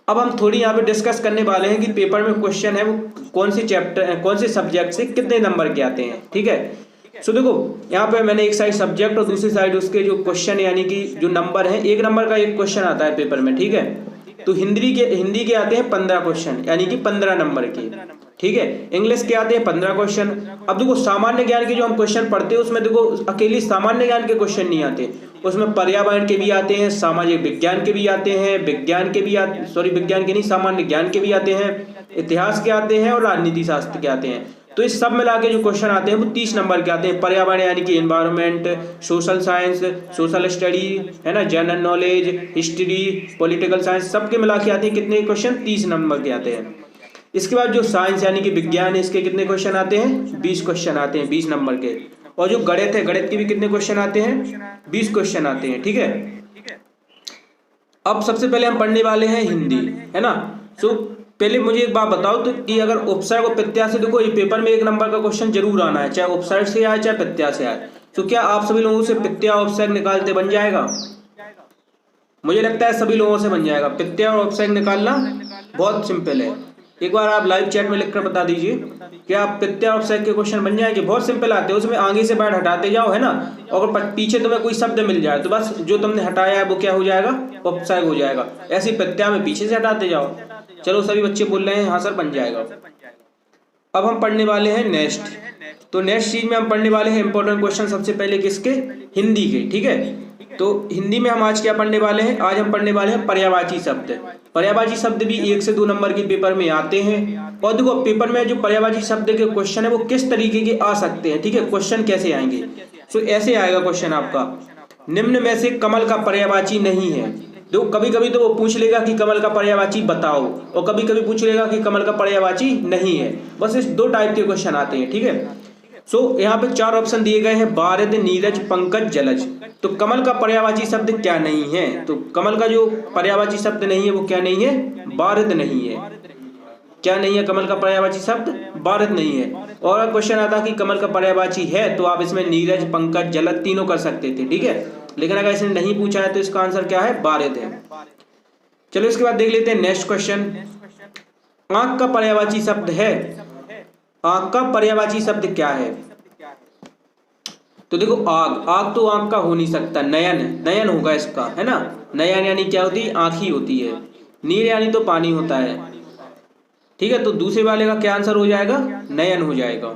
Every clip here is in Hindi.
अब हम थोड़ी यहाँ पे डिस्कस करने वाले हैं कि पेपर में क्वेश्चन है वो कौन से चैप्टर कौन से सब्जेक्ट से कितने नंबर के आते हैं। ठीक है, सो देखो यहाँ पे मैंने एक साइड सब्जेक्ट और दूसरी साइड उसके जो क्वेश्चन यानी कि जो नंबर है, एक नंबर का एक क्वेश्चन आता है पेपर में। ठीक है, तो हिंदी के आते हैं 15 क्वेश्चन यानी कि 15 नंबर के। ठीक है, इंग्लिश के आते हैं 15 क्वेश्चन। अब देखो सामान्य ज्ञान के जो हम क्वेश्चन पढ़ते हैं उसमें देखो अकेली सामान्य ज्ञान के क्वेश्चन नहीं आते, उसमें पर्यावरण के भी आते हैं, सामाजिक विज्ञान के भी आते हैं, विज्ञान के भी विज्ञान के नहीं, सामान्य ज्ञान के भी आते हैं, इतिहास के आते हैं और राजनीति शास्त्र के आते हैं। तो इस सब मिला के जो क्वेश्चन आते हैं वो 30 नंबर के आते हैं। पर्यावरण यानी कि environment, social science, social study है ना, general knowledge, history, political science, सबके मिला के आते हैं कितने क्वेश्चन, 30 नंबर के आते हैं। इसके बाद जो साइंस यानी कि विज्ञान है, इसके कितने क्वेश्चन आते हैं, 20 क्वेश्चन आते हैं, 20 नंबर के। और जो गणित है, गणित के भी कितने क्वेश्चन आते हैं, 20 क्वेश्चन आते हैं। ठीक है, अब सबसे पहले हम पढ़ने वाले हैं हिंदी, है ना। सो पहले मुझे एक बात बताओ तो कि अगर उपसर्ग और प्रत्यय से, देखो ये पेपर में एक नंबर का क्वेश्चन जरूर आना है, चाहे उपसर्ग से आए चाहे प्रत्यय से आए। तो क्या आप सभी लोगों से प्रत्यय और उपसर्ग निकालते बन जाएगा? मुझे लगता है सभी लोगों से बन जाएगा। प्रत्यय और उपसर्ग निकालना बहुत सिंपल है। एक बार आप लाइव चैट में लिखकर बता दीजिए कि आप प्रत्यय और उपसर्ग के क्वेश्चन बन जाएंगे। बहुत सिंपल आते हैं, उसमें आगे से बैठ हटाते जाओ, है ना। और अगर पीछे तुम्हें कोई शब्द मिल जाए तो बस जो तुमने हटाया है वो क्या हो जाएगा, उपसर्ग हो जाएगा। ऐसे प्रत्यय में पीछे से हटाते जाओ। चलो सभी बच्चे बोल रहे हैं हाँ सर बन जाएगा। अब हम पढ़ने वाले हैं नेक्स्ट। तो नेक्स्ट चीज में हम पढ़ने वाले हैं इंपॉर्टेंट क्वेश्चन, सबसे पहले किसके, हिंदी के। ठीक है, तो हिंदी में हम आज क्या पढ़ने वाले हैं, आज हम पढ़ने वाले हैं पर्यायवाची शब्द। पर्यायवाची शब्द भी 1 से 2 नंबर के पेपर में आते हैं। और देखो पेपर में जो पर्यायवाची शब्द के क्वेश्चन है वो किस तरीके के आ सकते हैं। ठीक है, क्वेश्चन कैसे आएंगे, सो ऐसे आएगा क्वेश्चन आपका, निम्न में से कमल का पर्यायवाची नहीं है। तो कभी कभी तो वो पूछ लेगा कि कमल का पर्यायवाची बताओ, और कभी कभी पूछ लेगा कि कमल का पर्यायवाची नहीं है। बस इस 2 टाइप के क्वेश्चन आते हैं। ठीक है, सो यहाँ पे 4 ऑप्शन दिए गए हैं, बारिद, नीरज, पंकज, जलज। तो कमल का पर्यायवाची शब्द क्या नहीं है, तो कमल का जो पर्यायवाची शब्द नहीं है वो क्या नहीं है, बारिद नहीं है। क्या नहीं है कमल का पर्यायवाची शब्द, बारिद नहीं है। और अगर क्वेश्चन आता कि कमल का पर्यायवाची है तो आप इसमें नीरज, पंकज, जलज तीनों कर सकते थे। ठीक है, लेकिन अगर इसने नहीं पूछा है तो इसका आंसर क्या है, बारिद है। चलो इसके बाद देख लेते हैं नेक्स्ट क्वेश्चन। आंख का पर्यायवाची शब्द है, आंख का पर्यायवाची शब्द क्या है। तो देखो आग, आग तो आंख का हो नहीं सकता, नयन, नयन होगा इसका, है ना। नयन यानी क्या होती है, आंख ही होती है। नीर यानी तो पानी होता है। ठीक है, तो दूसरे वाले का क्या आंसर हो जाएगा, नयन हो जाएगा।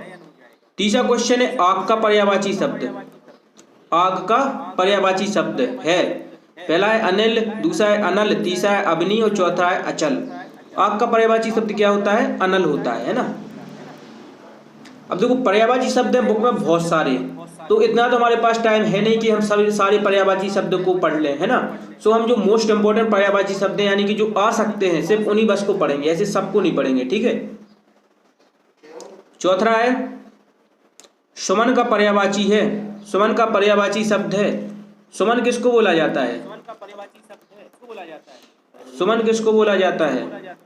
तीसरा क्वेश्चन है आग का पर्यायवाची शब्द। आग का पर्यायवाची शब्द है, पहला है अनिल, दूसरा है अनल, तीसरा है अग्नि और चौथा है अचल। आग का पर्यायवाची शब्द क्या होता है, अनल होता है ना। अब देखो पर्यायवाची शब्द है बुक में बहुत सारे, तो इतना तो हमारे पास टाइम है नहीं कि हम सभी सारे पर्यायवाची शब्द को पढ़ लें, है ना। सो हम जो मोस्ट इंपोर्टेंट पर्यायवाची शब्द हैं यानी कि जो आ सकते हैं सिर्फ उन्हीं बस को पढ़ेंगे, ऐसे सबको नहीं पढ़ेंगे। ठीक है, चौथा है सुमन का पर्यायवाची है, सुमन का पर्यायवाची शब्द है। सुमन किसको बोला जाता है, सुमन किसको बोला जाता है,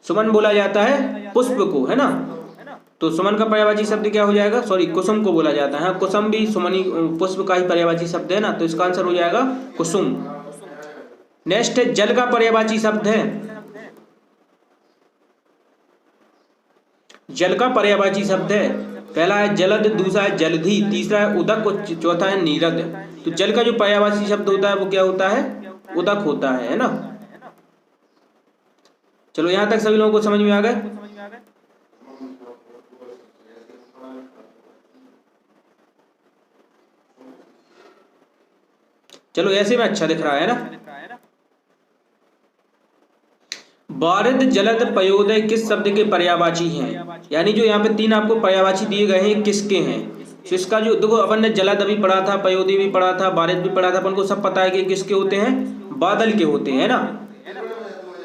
सुमन बोला जाता है पुष्प को, है ना। तो सुमन का पर्यायवाची शब्द क्या हो जाएगा, सॉरी कुसुम को बोला जाता है। कुसुम भी सुमनी पुष्प का ही पर्यायवाची शब्द है ना, तो इसका आंसर हो जाएगा कुसुम। नेक्स्ट है जल का पर्यायवाची शब्द है, जल का पर्यायवाची शब्द है, पहला है जलद, दूसरा है जलधि, तीसरा है उदक और चौथा है नीरद। तो जल का जो पर्यायवाची शब्द होता है वो क्या होता है, उदक होता है ना। चलो यहां तक सभी लोगों को समझ में आ गए। चलो ऐसे में अच्छा दिख रहा है ना। बारिद, जलद, पयोदय किस शब्द के पर्यायवाची हैं, यानी जो यहाँ पे 3 आपको पर्यायवाची दिए गए हैं किसके हैं। तो इसका जो देखो अपन ने जलद अभी पढ़ा था, पयोदय भी पढ़ा था, बारिद भी पढ़ा था, अपन को सब पता है कि किसके होते हैं, बादल के होते हैं ना।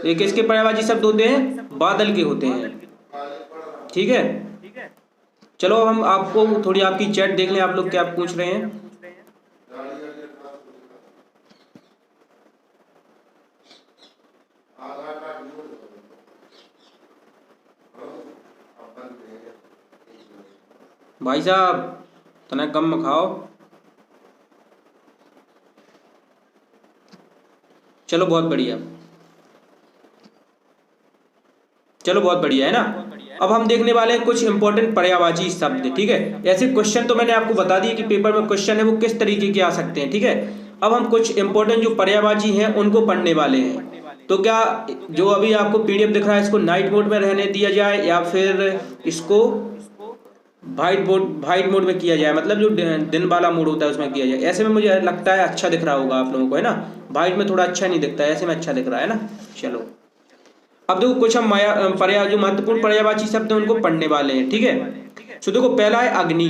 ये किसके पर्यायवाची शब्द होते हैं, बादल के होते हैं। ठीक है, चलो हम आपको थोड़ी आपकी चैट देख लें, आप लोग क्या पूछ रहे हैं। भाई साहब तना कम खाओ। चलो बहुत बढ़िया, चलो बहुत बढ़िया है ना। अब हम देखने वाले हैं कुछ इंपॉर्टेंट पर्यायवाची शब्द, ठीक है। ऐसे क्वेश्चन तो मैंने आपको बता दिए कि पेपर में क्वेश्चन है वो किस तरीके के आ सकते हैं, ठीक है। अब हम कुछ इंपॉर्टेंट जो पर्यायवाची हैं उनको पढ़ने वाले हैं। तो क्या जो अभी आपको पीडीएफ दिख रहा है इसको नाइट मोड में रहने दिया जाए या फिर इसको वाइट मोड में किया जाए, मतलब जो दिन वाला मोड होता है उसमें किया जाए। ऐसे में मुझे लगता है अच्छा दिख रहा होगा आप लोगों को, है ना। वाइट में थोड़ा अच्छा नहीं दिखता है, ऐसे में अच्छा दिख रहा है ना। चलो अब देखो कुछ हम जो महत्वपूर्ण पर्यायवाची शब्द है उनको पढ़ने वाले हैं, ठीक है। तो देखो पहला है अग्नि।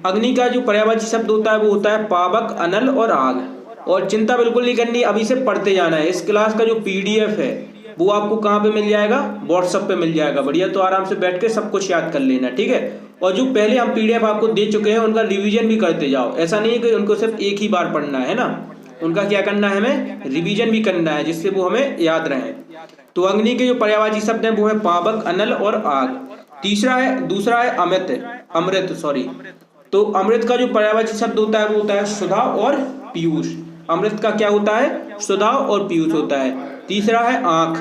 अग्नि का जो पर्यायवाची शब्द होता है वो होता है पावक, अनल और आग। और चिंता बिल्कुल नहीं करनी, अभी से पढ़ते जाना है। इस क्लास का जो पीडीएफ है वो आपको कहाँ पे मिल जाएगा, व्हाट्सएप पे मिल जाएगा, बढ़िया। तो आराम से बैठ के सब कुछ याद कर लेना, ठीक है। और जो पहले हम पीडीएफ आपको दे चुके हैं उनका रिवीजन भी करते जाओ। ऐसा नहीं है कि उनको सिर्फ एक ही बार पढ़ना है ना, उनका क्या करना है, हमें रिवीजन भी करना है जिससे वो हमें याद रहे। तो अग्नि के जो पर्यायवाची शब्द हैं वो है पावक, अनल और आग। दूसरा है अमृत सॉरी। तो अमृत का जो पर्यायवाची शब्द होता है वो होता है सुधा और पीयूष। अमृत का क्या होता है, सुधा और पीयूष होता है। तीसरा है आंख।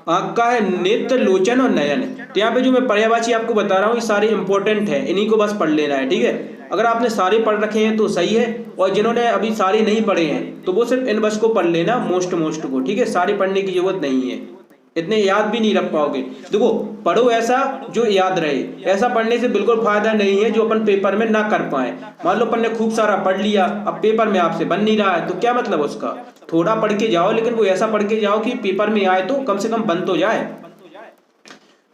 आंख का है नेत्र, लोचन और नयन। तो यहाँ पे जो मैं पर्यायवाची आपको बता रहा हूँ ये सारे इंपॉर्टेंट है, इन्हीं को बस पढ़ लेना है, ठीक है। अगर आपने सारे पढ़ रखे हैं तो सही है, और जिन्होंने अभी सारे नहीं पढ़े हैं तो वो सिर्फ इन बस को पढ़ लेना, मोस्ट को, ठीक है। सारे पढ़ने की जरूरत नहीं है, इतने याद भी नहीं रख पाओगे। देखो पढ़ो ऐसा जो याद रहे, ऐसा पढ़ने से बिल्कुल फायदा नहीं है जो अपन पेपर में ना कर पाए। मान लो अपन ने खूब सारा पढ़ लिया, अब पेपर में आपसे बन नहीं रहा है तो क्या मतलब उसका। थोड़ा पढ़ के जाओ, लेकिन वो ऐसा पढ़ के जाओ कि पेपर में आए तो कम से कम बन तो जाए।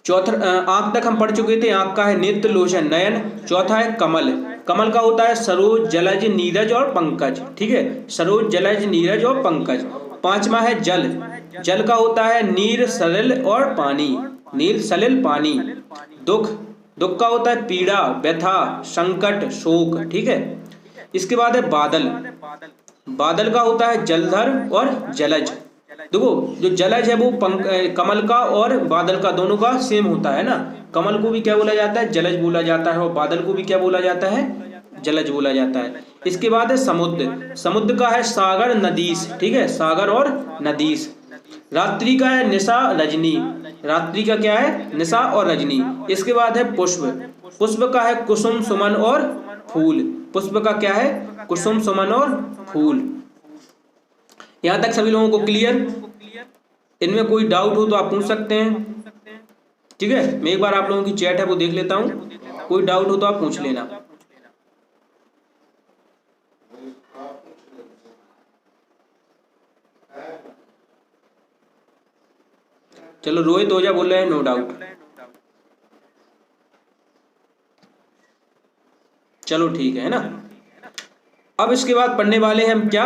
चौथा आंख तक हम पढ़ चुके थे, आंख का है नेत्र, लोचन, नयन। चौथा है कमल। कमल का होता है सरोज, जलज, नीरज और पंकज, ठीक है। सरोज, जलज, नीरज और पंकज। पांचवा है जल। जल का होता है नीर, सलिल और पानी, नीर, सलिल, पानी। दुख का होता है पीड़ा, व्यथा, संकट, शोक, ठीक है। इसके बाद है बादल। बादल का होता है जलधर और जलज। देखो जो जलज है वो कमल का और बादल का दोनों का सेम होता है ना। कमल को भी क्या बोला जाता है, जलज बोला जाता है, और बादल को भी क्या बोला जाता है, जलज बोला जाता है। इसके बाद है समुद्र। समुद्र का है सागर, नदीस, ठीक है, सागर और नदीस। रात्रि का है निशा, रजनी। रात्रि का क्या है, निशा और रजनी। इसके बाद है पुष्प। पुष्प का है कुसुम, सुमन और फूल। पुष्प का क्या है, कुसुम, सुमन और फूल। यहां तक सभी लोगों को क्लियर। इनमें कोई डाउट हो तो आप पूछ सकते हैं, ठीक है। मैं एक बार आप लोगों की चैट है वो देख लेता हूं, कोई डाउट हो तो आप पूछ लेना। चलो रोहित ओझा बोल रहे हैं नो डाउट। चलो ठीक है ना। अब इसके बाद पढ़ने वाले हैं हम क्या,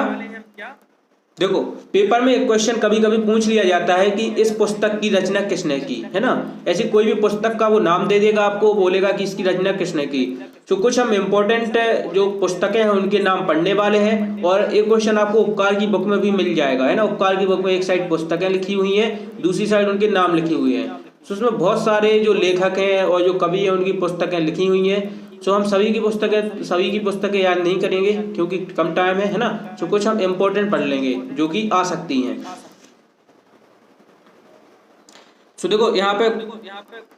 देखो पेपर में एक क्वेश्चन कभी कभी पूछ लिया जाता है कि इस पुस्तक की रचना किसने की, है ना। ऐसी कोई भी पुस्तक का वो नाम दे देगा आपको, बोलेगा कि इसकी रचना किसने की। तो कुछ हम इम्पोर्टेंट जो पुस्तकें हैं उनके नाम पढ़ने वाले हैं। और एक क्वेश्चन आपको उपकार की बुक में भी मिल जाएगा, है ना। उपकार की बुक में एक साइड पुस्तकें लिखी हुई हैं, दूसरी साइड उनके नाम लिखे हुए हैं। तो उसमें बहुत सारे जो लेखक हैं और जो कवि हैं उनकी पुस्तकें लिखी हुई हैं। सो हम सभी की पुस्तकें याद नहीं करेंगे क्योंकि कम टाइम है ना। सो कुछ हम इम्पोर्टेंट पढ़ लेंगे जो कि आ सकती हैं। सो देखो यहाँ पे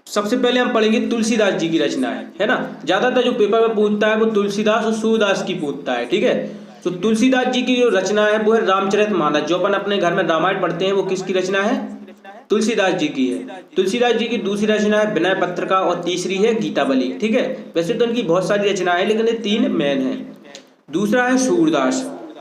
सबसे पहले हम पढ़ेंगे तुलसीदास जी की रचना है ना। ज्यादातर जो पेपर में पूछता है वो तुलसीदास और सूरदास की पूछता है, ठीक है। तो तुलसीदास जी की जो रचना है वो है रामचरितमानस। जो अपन अपने घर में रामायण पढ़ते हैं वो किसकी रचना है, तुलसीदास जी की है। तुलसीदास जी की दूसरी रचना है विनय पत्रिका और तीसरी है गीतावली, ठीक है। वैसे तो उनकी बहुत सारी रचनाएं हैं लेकिन ये तीन मेन हैं। दूसरा है सूरदास।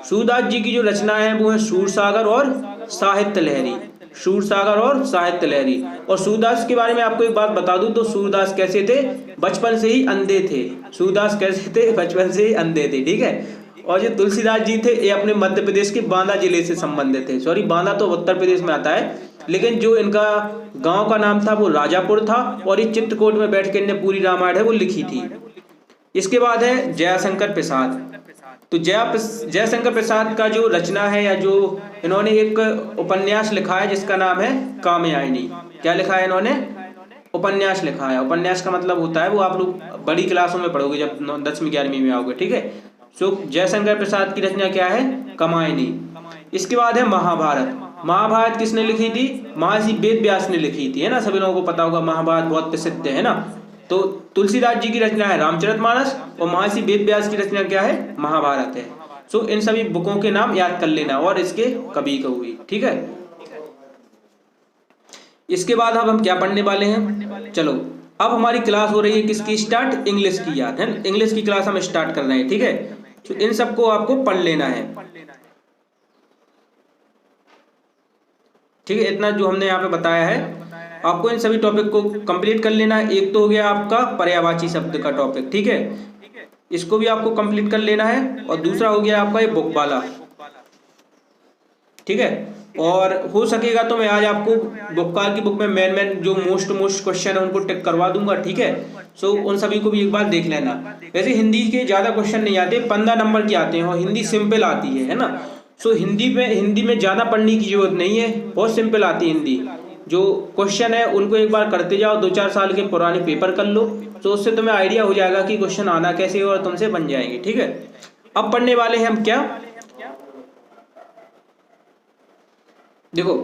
सूरदास जी की जो रचना है वो है सूरसागर और साहित्य लहरी। सूरसागर और साहित्य लहरी। और सूरदास के बारे में आपको एक बात बता दूं तो सूरदास कैसे थे, बचपन से ही अंधे थे। सूरदास कैसे थे, बचपन से ही अंधे थे, ठीक है। और जो तुलसीदास जी थे ये अपने मध्य प्रदेश के बांदा जिले से संबंधित थे। सॉरी, बांदा तो उत्तर प्रदेश में आता है, लेकिन जो इनका गांव का नाम था वो राजापुर था। और ये चित्रकूट में बैठ के इन्हें पूरी रामायण है वो लिखी थी। इसके बाद है जयशंकर प्रसाद। तो जयशंकर प्रसाद का जो रचना है या जो इन्होंने एक उपन्यास लिखा है जिसका नाम है कामयानी। क्या लिखा है इन्होंने, उपन्यास लिखा है। उपन्यास का मतलब होता है वो आप लोग बड़ी क्लासों में पढ़ोगे जब 10वीं 11वीं में आओगे, ठीक है। सो जयशंकर प्रसाद की रचना क्या है, कामयानी। इसके बाद है महाभारत। महाभारत किसने लिखी थी? महर्षि वेद व्यास ने लिखी थी, है ना। सभी लोगों को पता होगा महाभारत बहुत प्रसिद्ध है ना। तो तुलसीदास जी की रचना है रामचरितमानस और महर्षि वेद व्यास की रचना क्या है? महाभारत है। सो इन सभी बुकों के नाम याद कर लेना और इसके कवि कवि, ठीक है। इसके बाद अब हम क्या पढ़ने वाले हैं? चलो अब हमारी क्लास हो रही है किसकी स्टार्ट? इंग्लिश की, याद है। इंग्लिश की क्लास हम स्टार्ट कर रहे हैं, ठीक है। तो इन सबको आपको पढ़ लेना है, ठीक है। इतना जो हमने यहाँ पे बताया है आपको इन सभी टॉपिक को कंप्लीट कर लेना है। एक तो हो गया आपका पर्यायवाची शब्द का टॉपिक, ठीक है, इसको भी आपको कंप्लीट कर लेना है। और दूसरा हो गया आपका ये बुक वाला, ठीक है। और हो सकेगा तो मैं आज आपको बुककाल की बुक में मेन जो मोस्ट क्वेश्चन है उनको टिक करवा दूंगा, ठीक है। सो उन सभी को भी एक बार देख लेना। वैसे हिंदी के ज़्यादा क्वेश्चन नहीं आते, 15 नंबर के आते हैं और हिंदी सिंपल आती है ना। सो हिंदी में ज़्यादा पढ़ने की जरूरत नहीं है, बहुत सिंपल आती है हिंदी। जो क्वेश्चन है उनको एक बार करते जाओ, 2-4 साल के पुराने पेपर कर लो, तो उससे तुम्हें आइडिया हो जाएगा कि क्वेश्चन आना कैसे और तुमसे बन जाएंगे, ठीक है। अब पढ़ने वाले हैं हम क्या? देखो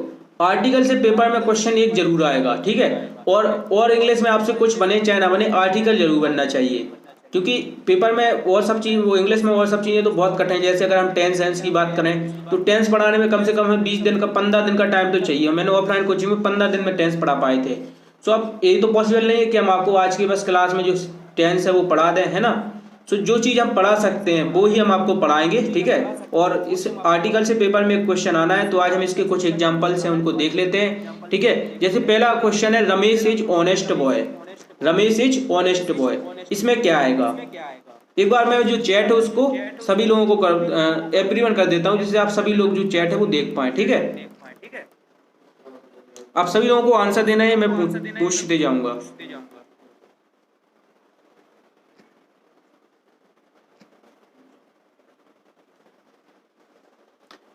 आर्टिकल से पेपर में क्वेश्चन एक जरूर आएगा, ठीक है। और इंग्लिश में आपसे कुछ बने चाहे ना बने, आर्टिकल जरूर बनना चाहिए, क्योंकि पेपर में और सब चीज़, वो इंग्लिश में और सब चीज़ें तो बहुत कठिन है। जैसे अगर हम टेंस सेंस की बात करें तो टेंस पढ़ाने में कम से कम हमें 20 दिन का 15 दिन का टाइम तो चाहिए। मैंने ऑफलाइन कोचिंग में 15 दिन में टेंस पढ़ा पाए थे। सो अब ये तो पॉसिबल नहीं है कि हम आपको आज की बस क्लास में जो टेंस है वो पढ़ा दें, है ना। सो जो चीज़ हम पढ़ा सकते हैं वो ही हम आपको पढ़ाएंगे, ठीक है। और इस आर्टिकल से पेपर में क्वेश्चन आना है, तो आज हम इसके कुछ एग्जाम्पल्स हैं उनको देख लेते हैं, ठीक है। जैसे पहला क्वेश्चन है Ramesh is honest boy. Ramesh is honest boy, इसमें क्या आएगा? एक बार मैं जो चैट है उसको सभी लोगों को एवरीवन कर देता हूँ, जिससे आप सभी लोग जो चैट है वो देख पाए, ठीक है। आप सभी लोगों को आंसर देना है, मैं पूछते जाऊंगा।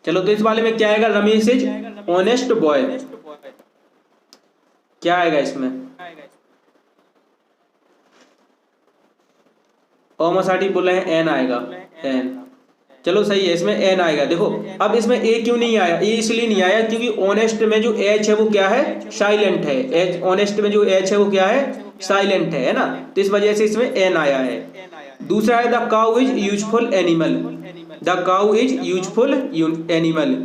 चलो तो इस वाले में क्या आएगा? रमेश इज ऑनेस्ट बॉय, क्या आएगा इसमें? ओमसाटी बोले हैं एन आएगा, एन। चलो सही है, इसमें एन आएगा। देखो अब इसमें ए क्यों नहीं आया? ये इसलिए नहीं आया क्योंकि ऑनेस्ट में जो एच है वो क्या है? साइलेंट है। एच, ऑनेस्ट में जो एच है वो क्या है? साइलेंट है ना। तो इस वजह से इसमें एन आया है। दूसरा है the cow is useful animal. The cow is useful animal,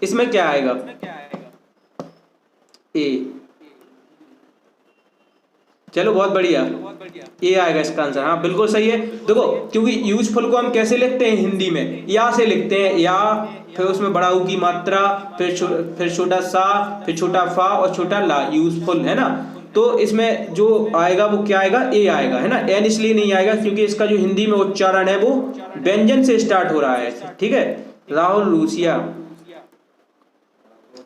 इसमें क्या आएगा? ए। चलो बहुत बढ़िया, ये आएगा इसका आंसर। हाँ बिल्कुल सही है। देखो क्योंकि यूजफुल को हम कैसे लिखते हैं हिंदी में? या से लिखते हैं, या फिर उसमें बड़ा ऊ की मात्रा, फिर छोटा सा, फिर छोटा फा और छोटा ला, यूजफुल, है ना। तो इसमें जो आएगा वो क्या आएगा? ए आएगा, है ना। एन इसलिए नहीं आएगा क्योंकि इसका जो हिंदी में उच्चारण है वो व्यंजन से स्टार्ट हो रहा है, ठीक है। राहुल रूसिया,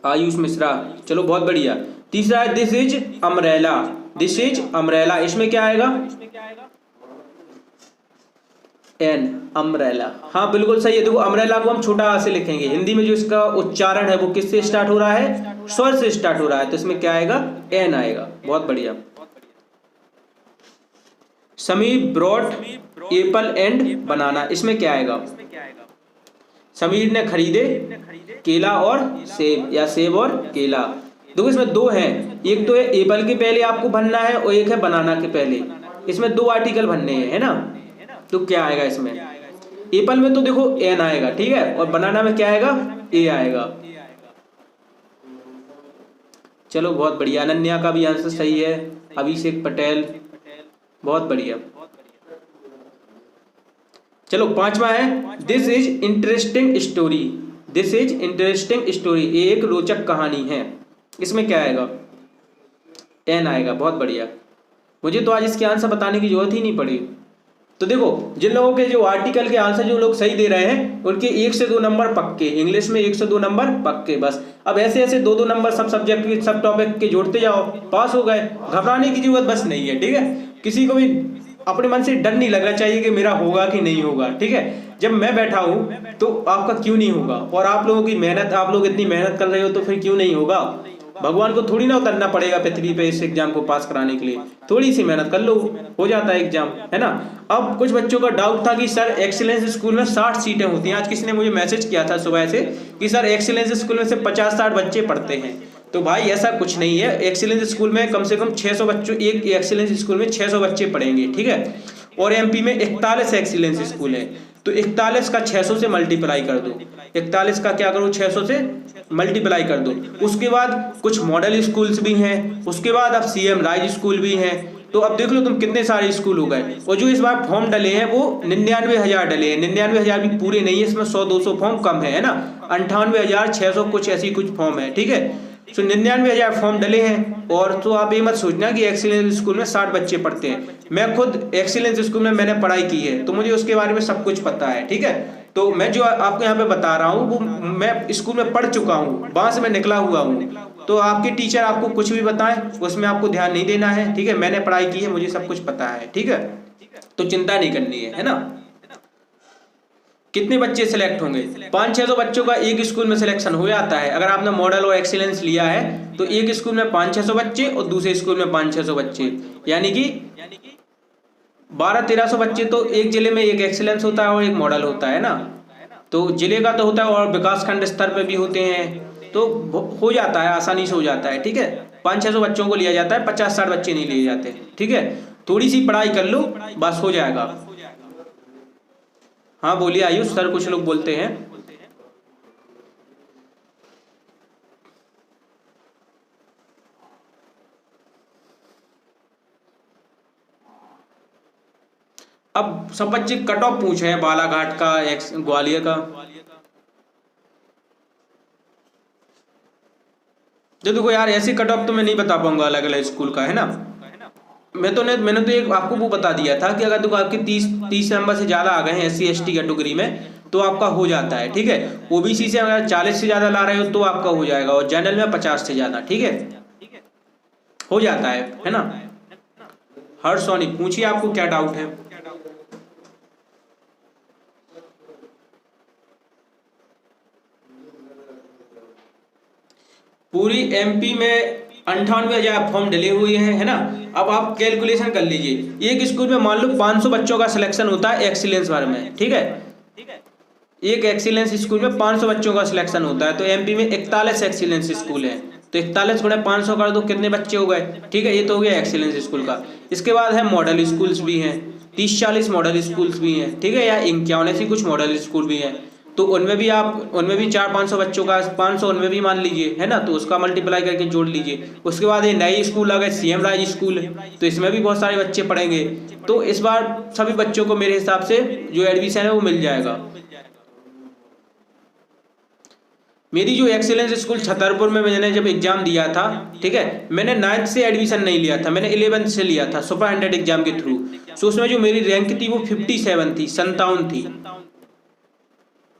आयुष मिश्रा, चलो बहुत बढ़िया। तीसरा है this is umbrella. This is umbrella, इसमें क्या आएगा? An, umbrella. हाँ बिल्कुल सही है। देखो अम्ब्रेला को हम छोटा आ से लिखेंगे, हिंदी में जो इसका उच्चारण है वो किससे स्टार्ट हो रहा है? स्वर से स्टार्ट हो रहा है, तो इसमें क्या आएगा? एन आएगा। बहुत बढ़िया। समीर ब्रॉट एप्पल एंड बनाना, इसमें क्या आएगा? समीर ने खरीदे केला और सेब, या सेब और केला। देखो इसमें दो हैं, एक तो है एप्पल के पहले आपको बनना है और एक है बनाना के पहले। इसमें दो आर्टिकल बनने हैं, है ना। तो क्या आएगा इसमें? एप्पल में तो देखो एन आएगा, ठीक है, और बनाना में क्या आएगा? ए आएगा। चलो बहुत बढ़िया। अनन्या का भी आंसर सही है। अभिषेक पटेल, बहुत बढ़िया। चलो पांचवा है this is interesting story. This is interesting story, ये एक रोचक कहानी है। इसमें क्या आएगा? एन आएगा। बहुत बढ़िया। मुझे तो आज इसके आंसर बताने की जरूरत ही नहीं पड़ी। तो देखो जिन लोगों के जो आर्टिकल के आंसर जो लोग सही दे रहे हैं उनके 1 से 2 नंबर पक्के, इंग्लिश में 1 से 2 नंबर पक्के। बस अब ऐसे ऐसे 2-2 नंबर सब सब्जेक्ट के, सब टॉपिक के जोड़ते जाओ, पास हो गए। घबराने की जरूरत बस नहीं है, ठीक है। किसी को भी अपने मन से डर नहीं लगना चाहिए कि मेरा होगा कि नहीं होगा, ठीक है। जब मैं बैठा हूं तो आपका क्यों नहीं होगा? और आप लोगों की मेहनत, आप लोग इतनी मेहनत कर रहे हो तो फिर क्यों नहीं होगा? भगवान को थोड़ी ना उतरना पड़ेगा पृथ्वी पे इस एग्जाम को पास कराने के लिए, थोड़ी सी मेहनत कर लो, हो जाता है एग्जाम, है ना। अब कुछ बच्चों का डाउट था कि सर एक्सीलेंस स्कूल में 60 सीटें होती हैं। आज किसी ने मुझे मैसेज किया था सुबह से कि सर एक्सीलेंस स्कूल में से 50-60 बच्चे पढ़ते हैं। तो भाई ऐसा कुछ नहीं है, एक्सीलेंस स्कूल में कम से कम 600 बच्चों, एक एक्सीलेंस स्कूल में 600 बच्चे पढ़ेंगे, ठीक है। और एमपी में 41 एक्सीलेंस स्कूल है, तो 41 का 600 से मल्टीप्लाई कर दो, 41 का क्या करो 600 से मल्टीप्लाई कर दो। उसके बाद कुछ मॉडल स्कूल्स भी हैं, उसके बाद अब सीएम राइज स्कूल भी हैं। तो अब देख लो तुम कितने सारे स्कूल हो गए। और जो इस बार फॉर्म डले हैं वो 99,000 डले हैं, 99,000 भी पूरे नहीं है, इसमें 100-200 फॉर्म कम है ना, 98,600 कुछ ऐसी कुछ फॉर्म है, ठीक है। तो 99,000 फॉर्म डले हैं। और तो आप ये मत सोचना कि एक्सीलेंस स्कूल में 60 बच्चे पढ़ते हैं। मैं खुद एक्सीलेंस स्कूल में मैंने पढ़ाई की है, तो मुझे उसके बारे में सब कुछ पता है, ठीक है। तो मैं जो आपको यहाँ पे बता रहा हूँ वो मैं स्कूल में पढ़ चुका हूँ, वहां से मैं निकला हुआ हूँ। तो आपके टीचर आपको कुछ भी बताएं उसमें आपको ध्यान नहीं देना है, ठीक है। मैंने पढ़ाई की है, मुझे सब कुछ पता है, ठीक है। तो चिंता नहीं करनी है ना। कितने बच्चे सिलेक्ट होंगे? 500-600 बच्चों का एक स्कूल में सिलेक्शन हो जाता है। अगर आपने मॉडल और एक्सीलेंस लिया है तो एक स्कूल में 500-600 बच्चे और दूसरे स्कूल में 500-600 बच्चे, यानी कि 1200-1300 बच्चे। तो एक जिले में एक एक्सीलेंस होता है और एक मॉडल होता है ना, तो जिले का तो होता है और विकास खंड स्तर पे भी होते हैं, तो हो जाता है, आसानी से हो जाता है, ठीक है। 500-600 बच्चों को लिया जाता है, 50-60 बच्चे नहीं लिए जाते, ठीक है। थोड़ी सी पढ़ाई कर लो बस हो जाएगा। हाँ बोलिए आयुष सर, कुछ लोग बोलते हैं। अब सब बच्चे कट ऑफ पूछ रहे हैं बालाघाट का, ग्वालियर का। देखो यार ऐसी कट ऑफ तो मैं नहीं बता पाऊंगा अलग अलग स्कूल का, है ना। मैंने तो एक आपको वो बता दिया था कि अगर देखो आपके 30 नंबर से ज्यादा आ गए हैं SC ST कैटेगरी में तो आपका हो जाता है, ठीक है। OBC से अगर 40 से ज्यादा ला रहे हो तो आपका हो जाएगा, और जनरल में 50 से ज्यादा, ठीक है, हो जाता है ना। हर्ष सोनी पूछिए आपको क्या डाउट है। पूरी MP में 98,000 फॉर्म डले हुए हैं, है ना। अब आप कैलकुलेशन कर लीजिए, एक स्कूल में मान लो 500 बच्चों का सिलेक्शन होता है एक्सीलेंस भर में, ठीक है। एक एक्सीलेंस स्कूल में 500 बच्चों का सिलेक्शन होता है, तो MP में 41 एक्सीलेंस स्कूल है, तो 41 गुणे 500 कर दो, कितने बच्चे हो गए, ठीक है। ये तो हो गया एक्सीलेंस स्कूल का। इसके बाद है मॉडल स्कूल्स भी हैं, 30-40 मॉडल स्कूल्स भी हैं, ठीक है, या 51 ऐसी कुछ मॉडल स्कूल भी हैं। तो उनमें भी 400-500 बच्चों का 500 उनमें भी मान लीजिए, है ना, तो उसका मल्टीप्लाई करके जोड़ लीजिए। उसके बाद ये नई स्कूल आ गए CM राइज स्कूल, तो इसमें भी बहुत सारे बच्चे पढ़ेंगे। तो इस बार सभी बच्चों को मेरे हिसाब से जो एडमिशन है वो मिल जाएगा। मेरी जो एक्सीलेंस स्कूल छतरपुर में मैंने जब एग्जाम दिया था, ठीक है, मैंने 9th से एडमिशन नहीं लिया था, मैंने 11th से लिया था सुपर 100 एग्जाम के थ्रू। सो उसमें जो मेरी रैंक थी वो 57 थी, 57 थी,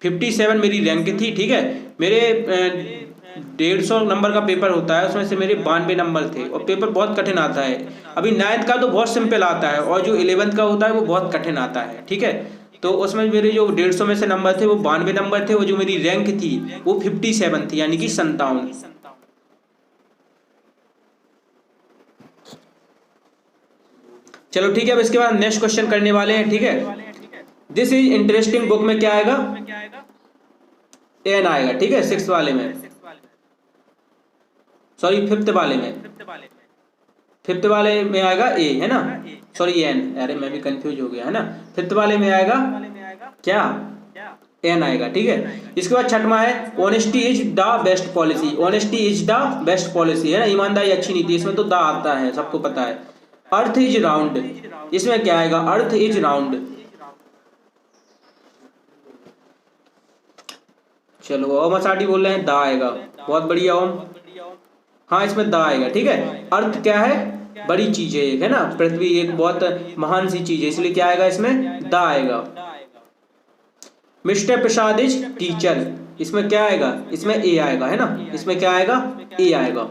57 मेरी रैंक थी, ठीक है। मेरे 150 नंबर का पेपर होता है, उसमें से मेरे 92 नंबर थे, और पेपर बहुत कठिन आता है। अभी 9th का तो बहुत सिंपल आता है, और जो 11th का होता है वो बहुत कठिन आता है, ठीक है। तो उसमें मेरे जो 150 में से नंबर थे वो 92 नंबर थे, और जो मेरी रैंक थी वो 57 थी, यानी कि 57। चलो ठीक है, अब इसके बाद नेक्स्ट क्वेश्चन करने वाले हैं, ठीक है। दिस इज इंटरेस्टिंग बुक में क्या आएगा, एन आएगा, ठीक है। 6th वाले में, सॉरी 5th वाले में, 5th वाले में आएगा ए, है ना, सॉरी एन, अरे मैं भी कंफ्यूज हो गया, है ना। 5th वाले में आएगा क्या, एन आएगा, ठीक है। इसके बाद 6वां है honesty is the best policy, honesty is the best policy, है ना, ईमानदारी अच्छी नीति, इसमें तो द आता है, सबको पता है। अर्थ इज राउंड, इसमें क्या आएगा, अर्थ इज राउंड। चलो ओम असाडी बोल रहे हैं दा आएगा, बहुत बढ़िया ओम, हाँ इसमें दा आएगा, ठीक है। अर्थ क्या है, बड़ी चीज है एक, है ना, पृथ्वी एक बहुत महान सी चीज है, इसलिए क्या आएगा इसमें दा आएगा। मिस्टर प्रसाद इज टीचर, इसमें क्या आएगा, इसमें ए आएगा, है ना, इसमें क्या आएगा, ए आएगा।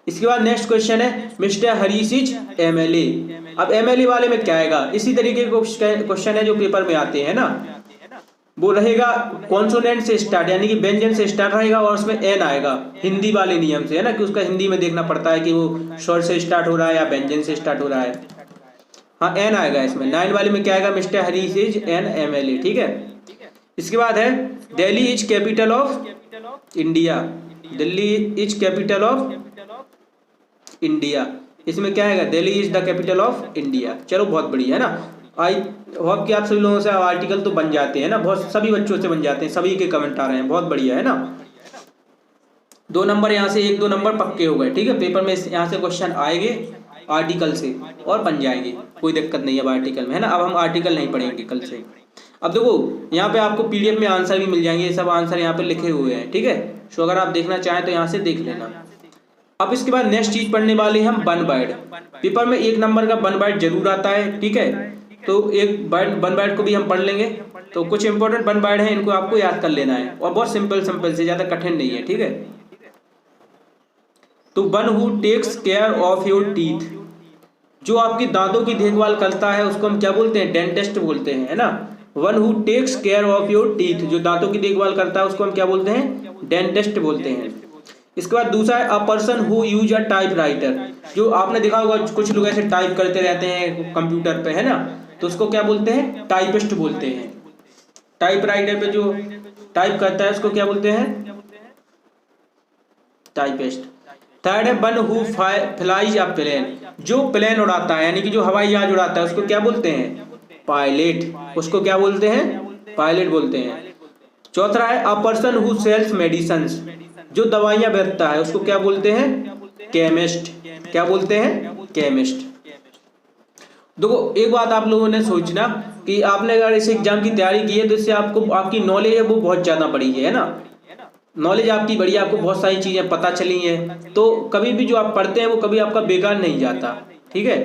इसके बाद नेक्स्ट क्वेश्चन है मिस्टर हरीश इज MLA। अब MLA वाले में क्या आएगा, इसी तरीके के क्वेश्चन है जो पेपर में आते हैं ना। वो रहेगा कॉन्सोनेंट से स्टार्ट, यानी कि व्यंजन से स्टार्ट रहेगा और उसमें एन आएगा, हिंदी वाले नियम से, है ना, कि उसका हिंदी में देखना पड़ता है कि वो स्वर से स्टार्ट हो रहा है या व्यंजन से स्टार्ट हो रहा है। हाँ एन आएगा इसमें। 9 वाले में क्या आएगा, mister Harish is an MLA, ठीक है। इसके बाद है Delhi is capital of India, Delhi is capital of India, इसमें क्या आएगा, Delhi is the capital of India. चलो बहुत बढ़िया है ना। आई होप कि आप सभी लोगों से आर्टिकल तो बन जाते हैं ना, बहुत सभी बच्चों से बन जाते हैं, सभी के कमेंट आ रहे हैं, बहुत बढ़िया है ना। 2 नंबर यहाँ से 1-2 नंबर पक्के हो गए, ठीक है। पेपर में यहाँ से क्वेश्चन आएंगे आर्टिकल से और बन जाएंगे, कोई दिक्कत नहीं है अब आर्टिकल में, है ना। अब हम आर्टिकल नहीं पढ़ेंगे कल से। अब देखो यहाँ पे आपको PDF में आंसर भी मिल जाएंगे, ये सब आंसर यहाँ पे लिखे हुए हैं, ठीक है। सो अगर आप देखना चाहें तो यहाँ से देख लेना। अब इसके बाद नेक्स्ट चीज पढ़ने वाले हैं हम वन वर्ड। पेपर में 1 नंबर का वन वर्ड जरूर आता है, ठीक है। तो एक वन वर्ड को भी हम पढ़ लेंगे। तो कुछ इंपॉर्टेंट वन वर्ड हैं, इनको आपको याद कर लेना है और बहुत सिंपल से, ज्यादा कठिन नहीं है, ठीक है। तो one who takes care of your teeth, जो आपकी दांतों की देखभाल करता है उसको हम क्या बोलते हैं, डेंटिस्ट बोलते हैं, है ना। One who takes care of your teeth, जो दांतों की देखभाल करता है उसको हम क्या बोलते हैं, डेंटिस्ट बोलते हैं। इसके बाद दूसरा है a person who use a type writer, जो आपने देखा होगा कुछ लोग ऐसे टाइप करते रहते हैं कंप्यूटर पे, है ना, तो उसको क्या बोलते हैं, टाइपिस्ट बोलते हैं। टाइप राइटर पे जो टाइप करता है उसको क्या बोलते हैं, टाइपिस्ट। थर्ड है one who flies a plane, जो प्लेन उड़ाता है, यानी कि जो हवाई जहाज उड़ाता है उसको क्या बोलते हैं, पायलट, उसको क्या बोलते हैं, पायलट बोलते हैं। चौथा है a person who sells medicines, जो दवाइयां बेचता है उसको क्या बोलते हैं, केमिस्ट, क्या बोलते हैं, केमिस्ट। देखो एक बात आप लोगों ने सोचना कि आपने अगर इस एग्जाम की तैयारी की है तो इससे आपको आपकी नॉलेज है वो बहुत ज़्यादा बढ़ी है ना, नॉलेज आपकी बढ़ी, आपको बहुत सारी चीज़ें पता चली हैं। तो कभी भी जो आप पढ़ते हैं वो कभी आपका बेकार नहीं जाता, ठीक है।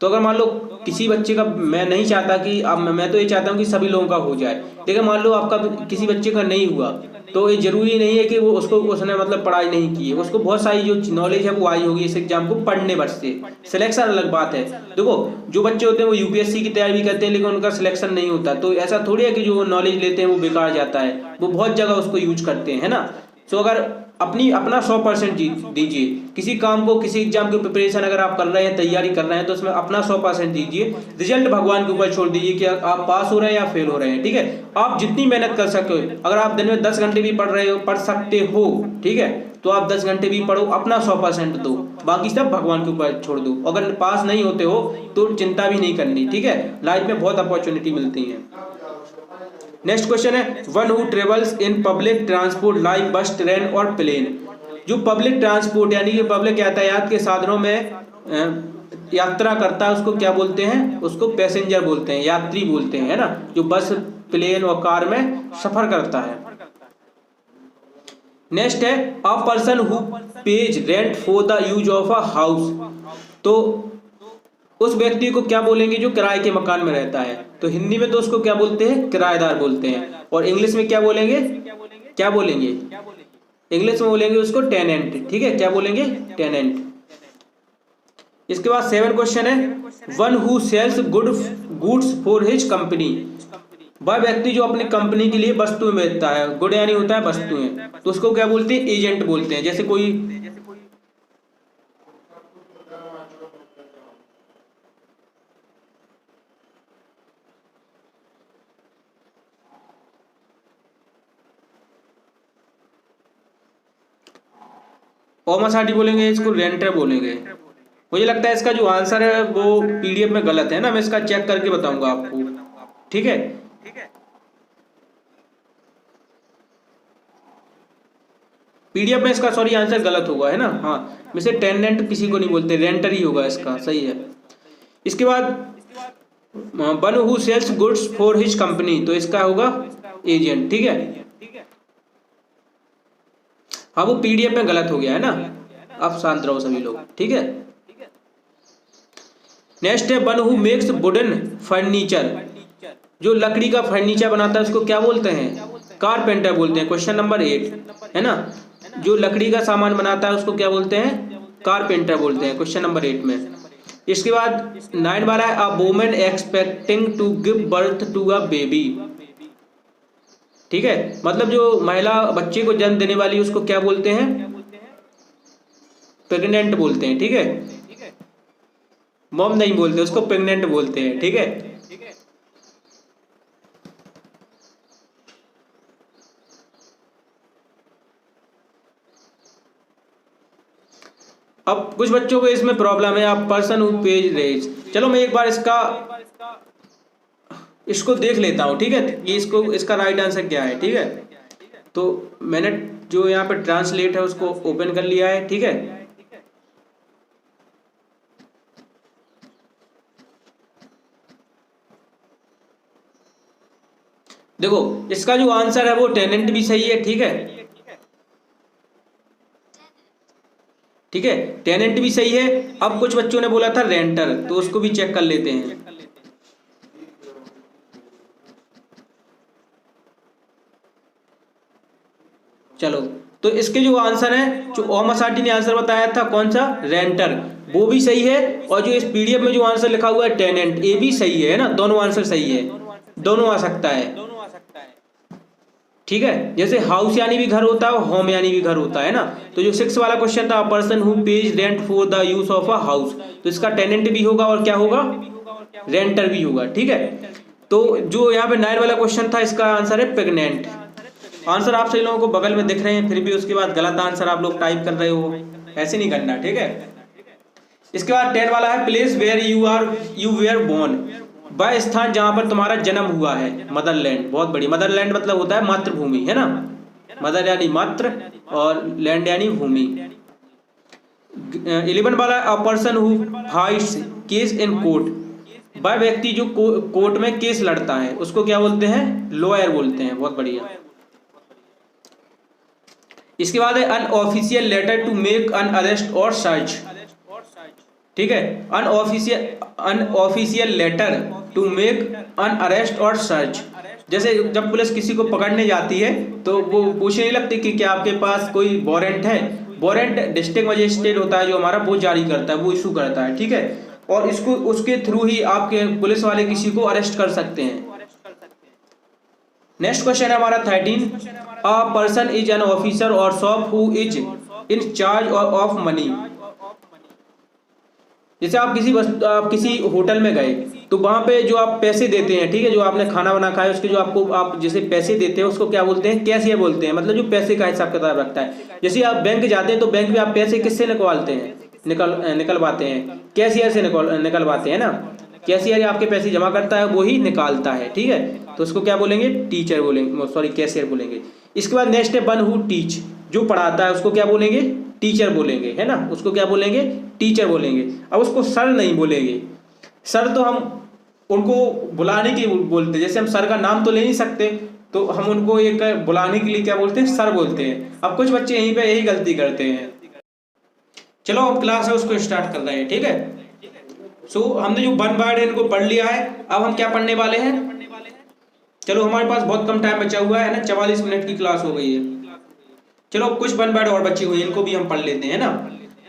तो अगर मान लो किसी बच्चे का, मैं नहीं चाहता कि अब मैं तो ये चाहता हूँ कि सभी लोगों का हो जाए, लेकिन मान लो आपका किसी बच्चे का नहीं हुआ तो ये जरूरी नहीं है कि वो उसने मतलब पढ़ाई नहीं की है, उसको बहुत सारी जो नॉलेज है वो आई होगी इस एग्जाम को पढ़ने भर से। सिलेक्शन अलग बात है। देखो जो बच्चे होते हैं वो UPSC की तैयारी भी करते हैं लेकिन उनका सिलेक्शन नहीं होता, तो ऐसा थोड़ी है कि जो नॉलेज लेते हैं वो बेकार जाता है, वो बहुत जगह उसको यूज करते हैं, है ना। सो अगर अपना 100% दीजिए किसी काम को, किसी एग्जाम की प्रिपरेशन अगर आप कर रहे हैं, तैयारी कर रहे हैं, तो उसमें अपना 100% दीजिए। रिजल्ट भगवान के ऊपर छोड़ दीजिए कि आप पास हो रहे हैं या फेल हो रहे हैं, ठीक है। आप जितनी मेहनत कर सके, अगर आप दिन में 10 घंटे भी पढ़ सकते हो, ठीक है, तो आप 10 घंटे भी पढ़ो, अपना 100% दो, बाकी सब भगवान के ऊपर छोड़ दो। अगर पास नहीं होते हो तो चिंता भी नहीं करनी, ठीक है। लाइफ में बहुत अपॉर्चुनिटी मिलती है। नेक्स्ट क्वेश्चन है one who travels in public transport like बस, ट्रेन और प्लेन, जो पब्लिक ट्रांसपोर्ट यानी कि पब्लिक यातायात के साधनों में यात्रा करता है उसको क्या बोलते हैं, उसको पैसेंजर बोलते हैं, यात्री बोलते हैं, है ना, जो बस प्लेन और कार में सफर करता है। नेक्स्ट है a person who page rent for the use of a house, तो उस व्यक्ति को क्या बोलेंगे जो किराए के मकान में रहता है, तो हिंदी में तो उसको क्या बोलते हैं, किराएदार बोलते हैं, और इंग्लिश में क्या बोलेंगे, क्या बोलेंगे, इंग्लिश में बोलेंगे उसको टेनेंट, ठीक है, क्या बोलेंगे, टेनेंट। इसके बाद 7 क्वेश्चन है one who sells goods for his company, वह व्यक्ति जो अपनी कंपनी के लिए वस्तुएं बेचता है, गुड यानी होता है वस्तुएं, तो उसको क्या बोलते हैं, एजेंट बोलते हैं। जैसे कोई ओमासाटी बोलेंगे, इसको रेंटर बोलेंगे। मुझे लगता है इसका जो आंसर है वो PDF में गलत है ना, मैं इसका चेक करके बताऊंगा आपको, ठीक है। PDF में इसका सॉरी आंसर गलत होगा, है ना। हाँ वैसे टेनेंट किसी को नहीं बोलते, रेंटर ही होगा इसका, सही है। इसके बाद one who sells goods for his company, तो इसका होगा एजेंट, ठीक है। हाँ वो PDF में गलत हो गया है ना, अब शांत रहो सभी लोग, ठीक है। नेक्स्ट है one who makes wooden furniture, जो लकड़ी का फर्नीचर बनाता है उसको क्या बोलते हैं, कारपेंटर बोलते हैं। क्वेश्चन नंबर 8 है ना, जो लकड़ी का सामान बनाता है उसको क्या बोलते हैं, कारपेंटर बोलते हैं, क्वेश्चन नंबर 8 में। इसके बाद 9 वाला है a woman expecting to give birth to a baby, ठीक है, मतलब जो महिला बच्चे को जन्म देने वाली उसको क्या बोलते हैं, प्रेग्नेंट बोलते हैं। ठीक है, मॉम नहीं बोलते उसको, प्रेग्नेंट बोलते हैं। ठीक है, अब कुछ बच्चों को इसमें प्रॉब्लम है, आप पर्सन हु पेज रेज। चलो मैं एक बार इसको देख लेता हूँ। ठीक है, ये इसका राइट आंसर क्या है। ठीक है, तो मैंने जो यहाँ पे ट्रांसलेट है उसको ओपन कर लिया है। ठीक है, देखो इसका जो आंसर है वो टेनेंट भी सही है। ठीक है, ठीक है, टेनेंट भी सही है। अब कुछ बच्चों ने बोला था रेंटर, तो उसको भी चेक कर लेते हैं। चलो, तो इसके जो आंसर है, जो ओम असाटी ने आंसर बताया था कौन सा, रेंटर, वो भी सही है। और जो इस पीडीएफ में जो आंसर लिखा हुआ है टेनेंट, ये भी सही है ना, दोनों आंसर सही है, दोनों आ सकता है। ठीक है, जैसे हाउस यानी भी घर होता है और होम यानी भी घर होता है ना। तो जो 6 वाला क्वेश्चन था, person who page rent for the use of a house, तो इसका टेनेंट भी होगा और क्या होगा, रेंटर भी होगा। ठीक है, तो जो यहाँ पे 9 वाला क्वेश्चन था, इसका आंसर है प्रेग्नेंट। आंसर आप सभी लोगों को बगल में दिख रहे हैं, फिर भी उसके बाद गलत आंसर आप लोग टाइप कर रहे हो, ऐसे नहीं करना। ठीक है, इसके बाद 10 वाला है, place where you were born, वह स्थान जहां पर तुम्हारा जन्म हुआ है, मदरलैंड। बहुत बड़ी, मदरलैंड मतलब होता है मातृभूमि, है ना, मदर यानी मातृ और लैंड यानी भूमि। 11 वाला, अ person who fights case in court, वह व्यक्ति जो कोर्ट में केस लड़ता है उसको क्या बोलते हैं, लॉयर बोलते हैं। बहुत बढ़िया। इसके बाद है unofficial letter to make an arrest और सर्च। ठीक है, unofficial letter to make an arrest और सर्च, जैसे जब पुलिस किसी को पकड़ने जाती है तो वो पूछने नहीं लगती कि क्या आपके पास कोई वारंट है। वारंट डिस्ट्रिक्ट मजिस्ट्रेट होता है जो हमारा, वो जारी करता है, वो इशू करता है। ठीक है, और इसको उसके थ्रू ही आपके पुलिस वाले किसी को अरेस्ट कर सकते हैं। नेक्स्ट क्वेश्चन है हमारा 13, a person is an officer और shop who is in charge of money. जैसे आप किसी होटल में गए तो वहां पे जो आप पैसे देते हैं, ठीक है, जो आपने खाना बना खाया उसके जो आपको आप जैसे पैसे देते हैं उसको क्या बोलते हैं, कैशियर बोलते हैं, मतलब जो पैसे का हिसाब किताब रखता है। जैसे आप बैंक जाते हैं तो बैंक में आप पैसे किससे निकलवाते हैं, निकलवाते हैं, कैशियर से निकलवाते हैं ना। कैशियर आपके पैसे जमा करता है, वो ही निकालता है। ठीक है, तो उसको क्या बोलेंगे, टीचर बोलेंगे, सॉरी कैशियर बोलेंगे। इसके बाद नेक्स्ट है वन हु टीच, जो पढ़ाता है उसको क्या बोलेंगे, टीचर बोलेंगे, है ना, उसको क्या बोलेंगे, टीचर बोलेंगे। अब उसको सर नहीं बोलेंगे, सर तो हम उनको बुलाने की बोलते हैं, जैसे हम सर का नाम तो ले नहीं सकते तो हम उनको एक बुलाने के लिए क्या बोलते हैं, सर बोलते हैं। अब कुछ बच्चे यहीं पे यही गलती करते हैं। चलो अब क्लास है उसको स्टार्ट कर रहे हैं। ठीक है, सो हमने जो वन वर्ड है इनको पढ़ लिया है। अब हम क्या पढ़ने वाले हैं, चलो हमारे पास बहुत कम टाइम बचा हुआ है ना, 44 मिनट की क्लास हो गई है। चलो कुछ वन वर्ड और बची हुई है, इनको भी हम पढ़ लेते हैं ना।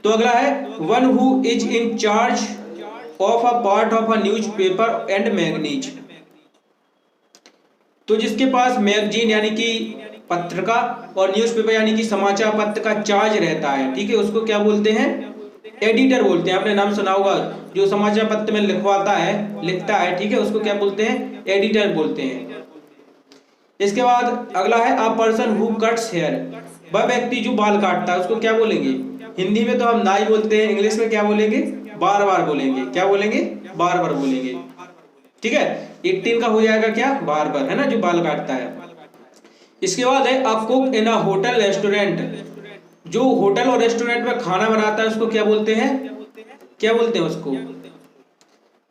तो अगला है one who is in charge of a part of a news paper and magazine, तो जिसके पास मैगजीन यानी कि पत्रिका और न्यूज़पेपर यानी कि समाचार पत्र का चार्ज रहता है। ठीक है, उसको क्या बोलते हैं, एडिटर बोलते हैं। आपने नाम सुना होगा, जो समाचार पत्र में लिखवाता है, लिखता है। ठीक है, उसको क्या बोलते हैं, एडिटर बोलते हैं। इसके बाद अगला है a person who cuts hair, वह व्यक्ति जो बाल काटता है उसको क्या बोलेंगे, हिंदी में तो हम नाई बोलते हैं, इंग्लिश में क्या बोलेंगे, बार बार बोलेंगे। क्या बोलेंगे, बार बार बोलेंगे। ठीक है, 18 का हो जाएगा क्या, बार बार, है ना, जो बाल काटता है। इसके बाद है a cook in a hotel restaurant, जो होटल और रेस्टोरेंट में खाना बनाता है उसको क्या बोलते हैं, क्या बोलते हैं उसको,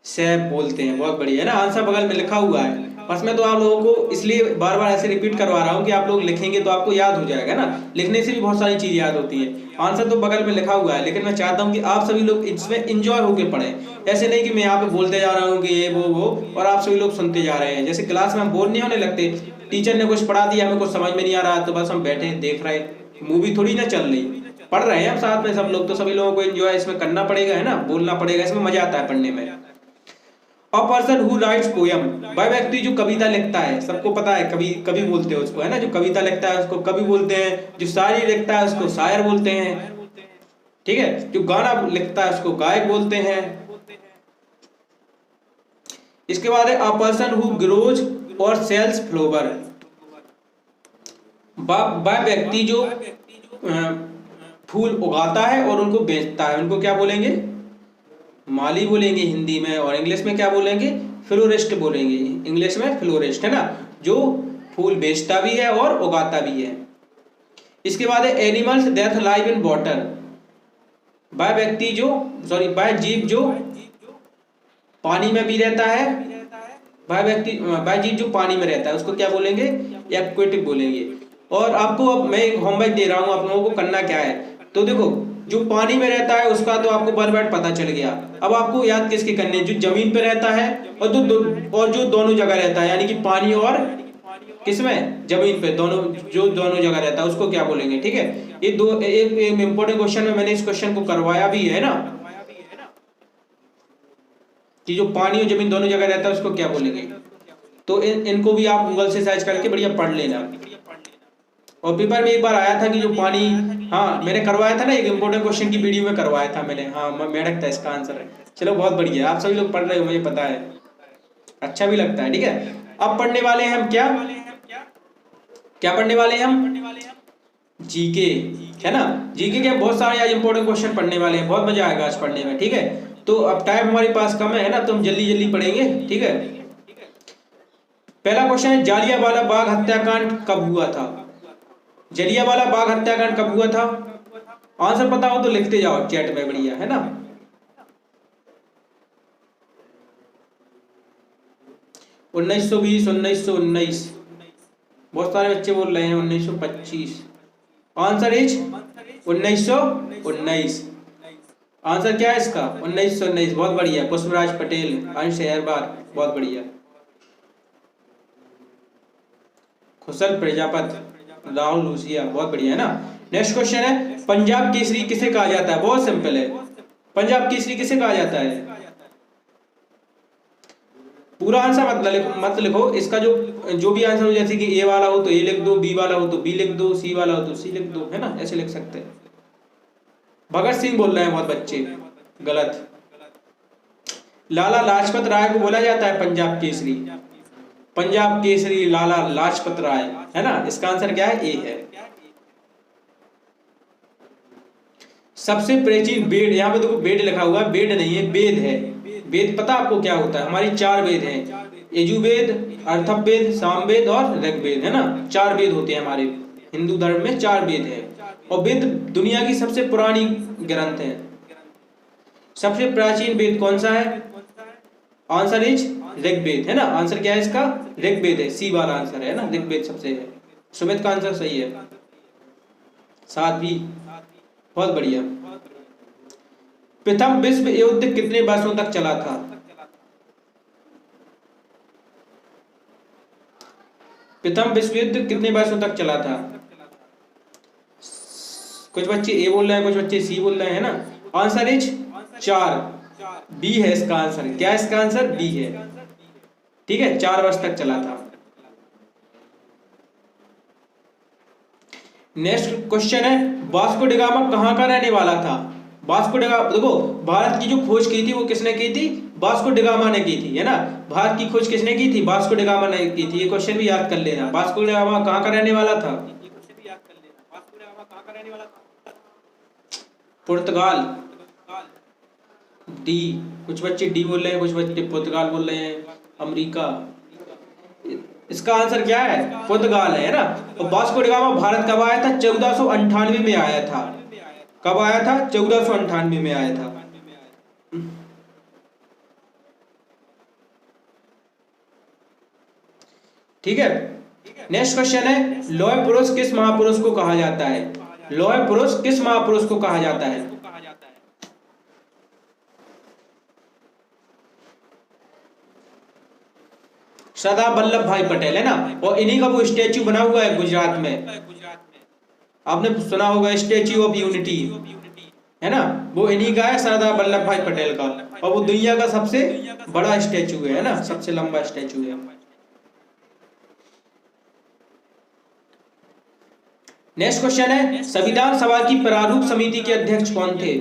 शेफ बोलते हैं। बहुत बढ़िया, है ना, आंसर बगल में लिखा हुआ है। बस मैं तो आप लोगों को इसलिए बार बार ऐसे रिपीट करवा रहा हूँ कि आप लोग लिखेंगे तो आपको याद हो जाएगा ना, लिखने से भी बहुत सारी चीज याद होती है। आंसर तो बगल में लिखा हुआ है, लेकिन मैं चाहता हूँ कि आप सभी लोग इसमें इंजॉय होकर पढ़ें। ऐसे नहीं कि मैं यहाँ पे बोलते जा रहा हूँ कि ये वो और आप सभी लोग सुनते जा रहे हैं। जैसे क्लास में हम बोर नहीं होने लगते, टीचर ने कुछ पढ़ा दिया, हमें कुछ समझ में नहीं आ रहा तो बस हम बैठे देख रहे, मूवी थोड़ी ना चल रही, पढ़ रहे हैं हम साथ में सब लोग। तो सभी लोगों को एंजॉय इसमें करना पड़ेगा, है ना, बोलना पड़ेगा, इसमें मजा आता है पढ़ने में। अ पर्सन हु राइट्स पोयम, वह व्यक्ति जो कविता लिखता है, सबको पता है कवि, कवि बोलते हैं उसको, है ना, जो कविता लिखता है उसको कवि बोलते हैं, जो शायरी लिखता है उसको शायर बोलते हैं, ठीक है, जो गाना लिखता है उसको गायक बोलते हैं। इसके बाद है अ पर्सन हु ग्रोज और सेल्स फ्लावर, वह व्यक्ति जो फूल उगाता है और उनको बेचता है, उनको क्या बोलेंगे, माली बोलेंगे हिंदी में, और इंग्लिश में क्या बोलेंगे, फ्लोरिस्ट बोलेंगे, इंग्लिश में फ्लोरिस्ट, है ना, जो फूल बेचता भी है और उगाता भी है। इसके बाद है animals that live in water, वह व्यक्ति जो वह जीव जो पानी में भी रहता है, वह जीव जो पानी में रहता है उसको क्या बोलेंगे, एक्वेटिक बोलेंगे। और आपको अब मैं एक होमवर्क दे रहा हूं, आप लोगों को करना क्या है, तो देखो जो पानी में रहता है उसका तो आपको वन वर्ड पता चल गया, अब आपको याद किसकी करनी है, जो जमीन पे रहता है और जो दोनों जगह रहता है, यानी कि पानी और किसमें, जमीन पे, दोनों, जो दोनों जगह रहता है उसको क्या बोलेंगे, ठीक है। ये दो एक इंपॉर्टेंट क्वेश्चन में मैंने इस क्वेश्चन को करवाया भी है ना, कि जो पानी और जमीन दोनों जगह रहता है उसको क्या बोलेंगे, तो इनको भी आप गूगल से सर्च करके बढ़िया पढ़ लेना। और पेपर में एक बार आया था कि जो पानी, हाँ मैंने करवाया था ना, एक इंपॉर्टेंट क्वेश्चन की वीडियो में करवाया था मैंने, हाँ मेढक था इसका आंसर है। चलो बहुत बढ़िया, आप सभी लोग पढ़ रहे हो मुझे पता है, अच्छा भी लगता है, ठीक है। अब पढ़ने वाले हैं हम क्या क्या पढ़ने वाले हैं हम, जीके, है ना, जीके के बहुत सारे आज इंपॉर्टेंट क्वेश्चन पढ़ने वाले हैं, बहुत मजा आएगा आज पढ़ने में, ठीक है। तो अब टाइम हमारे पास कम है ना, तो हम जल्दी जल्दी पढ़ेंगे, ठीक है। पहला क्वेश्चन है जालियांवाला बाग हत्याकांड कब हुआ था, जलियांवाला बाग हत्याकांड कब हुआ था, आंसर पता हो तो लिखते जाओ चैट में, बढ़िया है ना। उन्नीस 1919, बहुत सारे बच्चे बोल रहे हैं 1925, आंसर इज 1919, आंसर क्या है इसका 1919, बहुत बढ़िया, पुष्पराज पटेल, अंश हेरबार, बहुत बढ़िया, खुशल प्रजापति, राहुल लूसिया, बहुत बढ़िया, है ना। नेक्स्ट क्वेश्चन है पंजाब केसरी किसे कहा जाता है, बहुत सिंपल है, पंजाब केसरी किसे कहा जाता है, पूरा आंसर मत लिखो, इसका जो भी आंसर हो, जैसे कि ए वाला हो तो ए लिख दो, बी वाला हो तो बी लिख दो, सी वाला हो तो सी लिख दो, है ना, ऐसे लिख सकते हैं। भगत सिंह बोल रहे हैं बहुत बच्चे, गलत, लाला लाजपत राय को बोला जाता है पंजाब केसरी, पंजाब केसरी लाला लाजपत राय, है ना, इसका आंसर क्या है, ए है। सबसे प्राचीन वेद, यहाँ पे देखो वेद लिखा हुआ है, वेद नहीं है, वेद है, वेद पता आपको क्या होता है, हमारी 4 वेद हैं, यजुर्वेद, अथर्ववेद, सामवेद और ऋग्वेद, है ना, 4 वेद होते हैं हमारे हिंदू धर्म में, 4 वेद है, और वेद दुनिया की सबसे पुरानी ग्रंथ है। सबसे प्राचीन वेद कौन सा है, आंसर इज ऋग्वेद, है ना, आंसर क्या है इसका, ऋग्वेद है, सी वाला आंसर है ना, ऋग्वेद सबसे है। सुमित का आंसर सही है, 7 भी, बहुत बढ़िया। प्रथम विश्व युद्ध कितने वर्षों तक चला था, प्रथम विश्व युद्ध कितने वर्षों तक चला था, कुछ बच्चे ए बोल रहे हैं, कुछ बच्चे सी बोल रहे हैं ना, आंसर इज 4, बी है इसका आंसर, क्या है इसका आंसर, बी है, ठीक है, 4 वर्ष तक चला था। नेक्स्ट क्वेश्चन है वास्को डी गामा कहाँ का रहने वाला था, वास्को डी गामा, देखो भारत की जो खोज की थी वो किसने की थी, वास्को डी गामा ने की थी, है ना, भारत की खोज किसने की थी, वास्को डी गामा ने की थी, ये क्वेश्चन भी याद कर लेना, वास्को डी गामा कहाँ का रहने वाला था, पुर्तगाल, डी, कुछ बच्चे डी बोल रहे हैं, कुछ बच्चे पुर्तगाल बोल रहे हैं, अमेरिका, इसका आंसर क्या है, पुर्तगाल है ना। और वास्को डी गामा भारत कब आया था, 1498 में आया था, कब आया था, 1498 में आया था। ठीक है, नेक्स्ट क्वेश्चन है लौह पुरुष किस महापुरुष को कहा जाता है, लौह पुरुष किस महापुरुष को कहा जाता है, सरदार वल्लभ भाई पटेल, है ना, और इन्हीं का वो स्टेच्यू बना हुआ है गुजरात में, आपने सुना होगा स्टेच्यू ऑफ यूनिटी, है ना, वो इन्हीं का है, सरदार वल्लभ भाई पटेल का। और वो दुनिया का सबसे बड़ा स्टैचू है ना, सबसे लंबा स्टैचू है। नेक्स्ट क्वेश्चन है, संविधान सभा की प्रारूप समिति के अध्यक्ष कौन थे?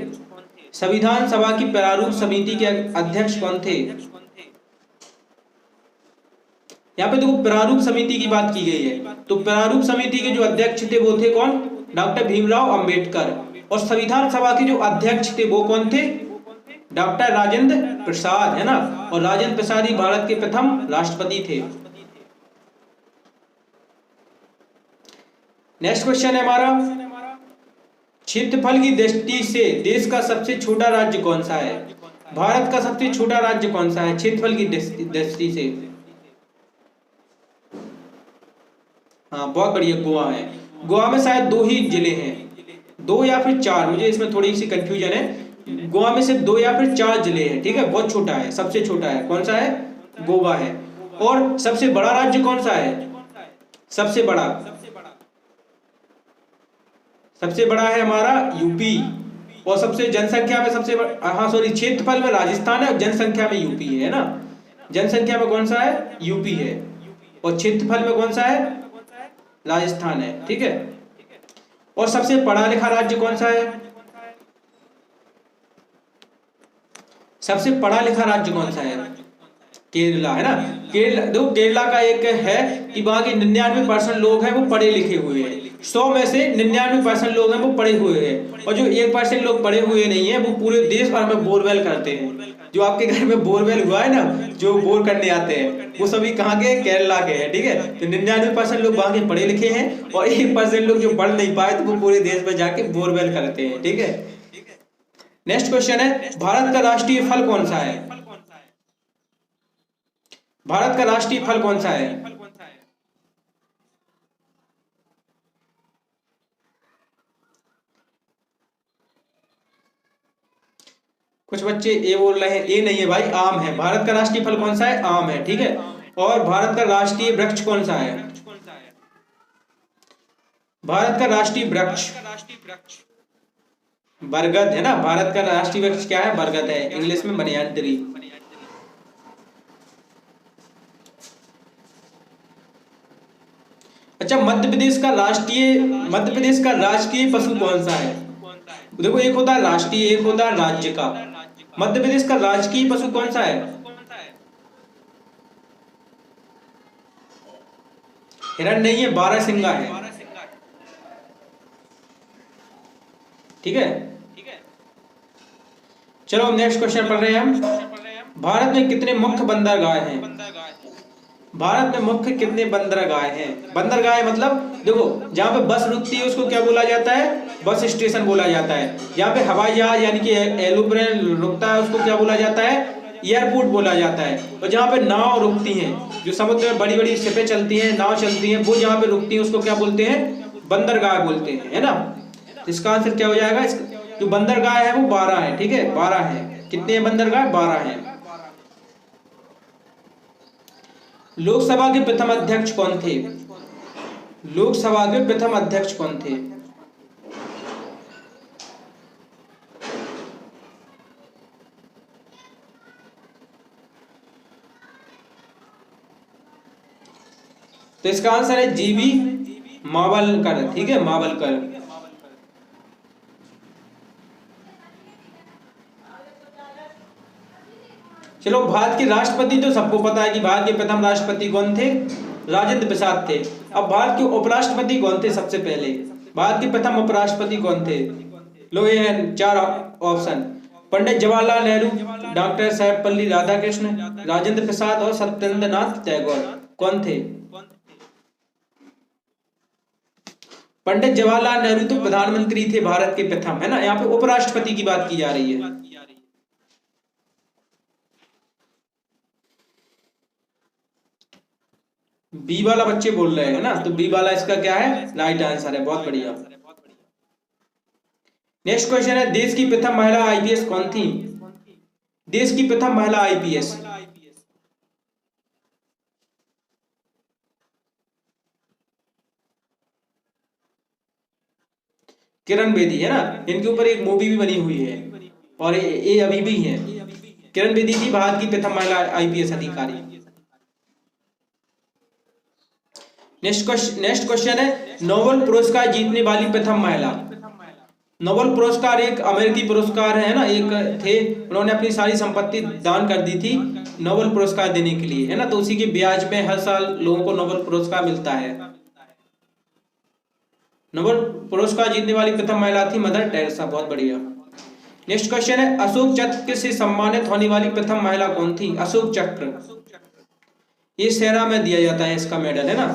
संविधान सभा की प्रारूप समिति के अध्यक्ष कौन थे? यहाँ पे देखो प्रारूप समिति की बात की गई है, तो प्रारूप समिति के जो अध्यक्ष थे वो थे कौन? डॉक्टर भीमराव अंबेडकर। और संविधान सभा के जो अध्यक्ष थे वो कौन थे? डॉक्टर राजेंद्र प्रसाद, है ना। और राजेंद्र प्रसाद ही भारत के प्रथम राष्ट्रपति थे। नेक्स्ट क्वेश्चन है हमारा, क्षेत्रफल की दृष्टि से देश का सबसे छोटा राज्य कौन सा है? भारत का सबसे छोटा राज्य कौन सा है क्षेत्रफल की दृष्टि से? हाँ बहुत बढ़िया, गोवा है। गोवा में शायद 2 ही जिले हैं, 2 या फिर 4, मुझे इसमें थोड़ी सी कंफ्यूजन है। गोवा में सिर्फ 2 या फिर 4 जिले हैं, ठीक है, बहुत छोटा है, सबसे छोटा है। कौन सा है? गोवा है। और सबसे बड़ा राज्य कौन सा है? सबसे बड़ा है हमारा यूपी। और सबसे जनसंख्या में सबसे हाँ सॉरी, क्षेत्रफल में राजस्थान है और जनसंख्या में यूपी है ना। जनसंख्या में कौन सा है? यूपी है। और क्षेत्रफल में कौन सा है? राजस्थान है, ठीक है। और सबसे पढ़ा लिखा राज्य कौन सा है? सबसे पढ़ा लिखा राज्य कौन सा है? केरला, है ना। केरला देखो, केरला का एक है कि वहां के 99% लोग हैं वो पढ़े लिखे हुए हैं। 100 में से 99% लोग हैं वो पढ़े हुए हैं। और जो 1% लोग पढ़े हुए नहीं है वो पूरे देश भर में बोरवेल करते हैं। जो आपके घर में बोरवेल हुआ है ना, जो बोर करने आते हैं, वो सभी कहाँ के? केरला के हैं, ठीक है। तो 99% लोग वहां के पढ़े लिखे हैं और 1% लोग जो पढ़ नहीं पाए तो वो पूरे देश में जाके बोरवेल करते हैं, ठीक है। नेक्स्ट क्वेश्चन है, भारत का राष्ट्रीय फल कौन सा है? भारत का राष्ट्रीय फल कौन सा है? कुछ बच्चे ए बोल रहे हैं, ए नहीं है भाई, आम है। भारत का राष्ट्रीय फल कौन सा है? आम है, ठीक है। और भारत का राष्ट्रीय वृक्ष कौन सा है? भारत का राष्ट्रीय वृक्ष बरगद है ना। भारत का राष्ट्रीय वृक्ष क्या है? बरगद है, इंग्लिश में बनियान ट्री। अच्छा, मध्य प्रदेश का राष्ट्रीय पशु कौन सा है? देखो, एक होता है राष्ट्रीय, एक होता है राज्य का। मध्य प्रदेश का राजकीय पशु कौन सा है? हिरण नहीं है, बारहसिंगा है, ठीक है। चलो नेक्स्ट क्वेश्चन पढ़ रहे हैं हम। भारत में कितने मुख्य बंदरगाह हैं? भारत में मुख्य कितने बंदरगाह हैं? बंदरगाह मतलब देखो, जहां पे बस रुकती है उसको क्या बोला जाता है? बस स्टेशन बोला जाता है। जहां पे हवाई जहाज यानी कि एरोप्लेन रुकता है उसको क्या बोला जाता है? एयरपोर्ट बोला जाता है। और जहां पे नाव रुकती हैं, जो समुद्र में बड़ी बड़ी शिपें चलती हैं, नाव चलती हैं, वो जहां पे रुकती हैं उसको क्या बोलते हैं? बंदरगाह बोलते हैं, है ना। इसका आंसर क्या हो जाएगा? जो बंदरगाह है वो 12 है, ठीक है, 12 है। कितने बंदरगाह? 12 है। लोकसभा के प्रथम अध्यक्ष कौन थे? लोकसभा के प्रथम अध्यक्ष कौन थे? तो इसका आंसर है जीवी मावलकर, ठीक है, मावलकर। चलो, भारत के राष्ट्रपति तो सबको पता है कि भारत के प्रथम राष्ट्रपति कौन थे? राजेंद्र प्रसाद थे। अब भारत के उपराष्ट्रपति कौन थे सबसे पहले? भारत के प्रथम उपराष्ट्रपति कौन थे? लो, ये हैं 4 ऑप्शन। पंडित जवाहरलाल नेहरू, डॉक्टर सर्वपल्ली राधाकृष्ण, राजेंद्र प्रसाद और सत्येंद्र नाथ टैगोर। कौन थे? पंडित जवाहरलाल नेहरू तो प्रधानमंत्री थे भारत के प्रथम, है ना। यहाँ पे उपराष्ट्रपति की बात की जा रही है। बी वाला बच्चे बोल रहे हैं ना, तो बी वाला इसका क्या है? राइट आंसर है, बहुत बढ़िया। नेक्स्ट क्वेश्चन है, देश की प्रथम महिला आईपीएस कौन थी? देश की प्रथम महिला आईपीएस। किरण बेदी है ना, इनके ऊपर एक मूवी भी बनी हुई है और ये अभी भी है। किरण बेदी थी भारत की प्रथम महिला आईपीएस अधिकारी। नेक्स्ट क्वेश्चन है नोबेल पुरस्कार जीतने वाली प्रथम महिला। नोबेल पुरस्कार एक अमेरिकी पुरस्कार है ना, एक थे, उन्होंने अपनी सारी संपत्ति दान कर दी थी नोबेल पुरस्कार देने के लिए, है ना, तो उसी के ब्याज में हर साल लोगों को नोबेल पुरस्कार मिलता है। नोबेल पुरस्कार जीतने वाली प्रथम महिला थी मदर टेरेसा। बहुत बढ़िया। नेक्स्ट क्वेश्चन है अशोक चक्र से सम्मानित होने वाली प्रथम महिला कौन थी? अशोक चक्र ये सेना में दिया जाता है इसका मेडल, है ना।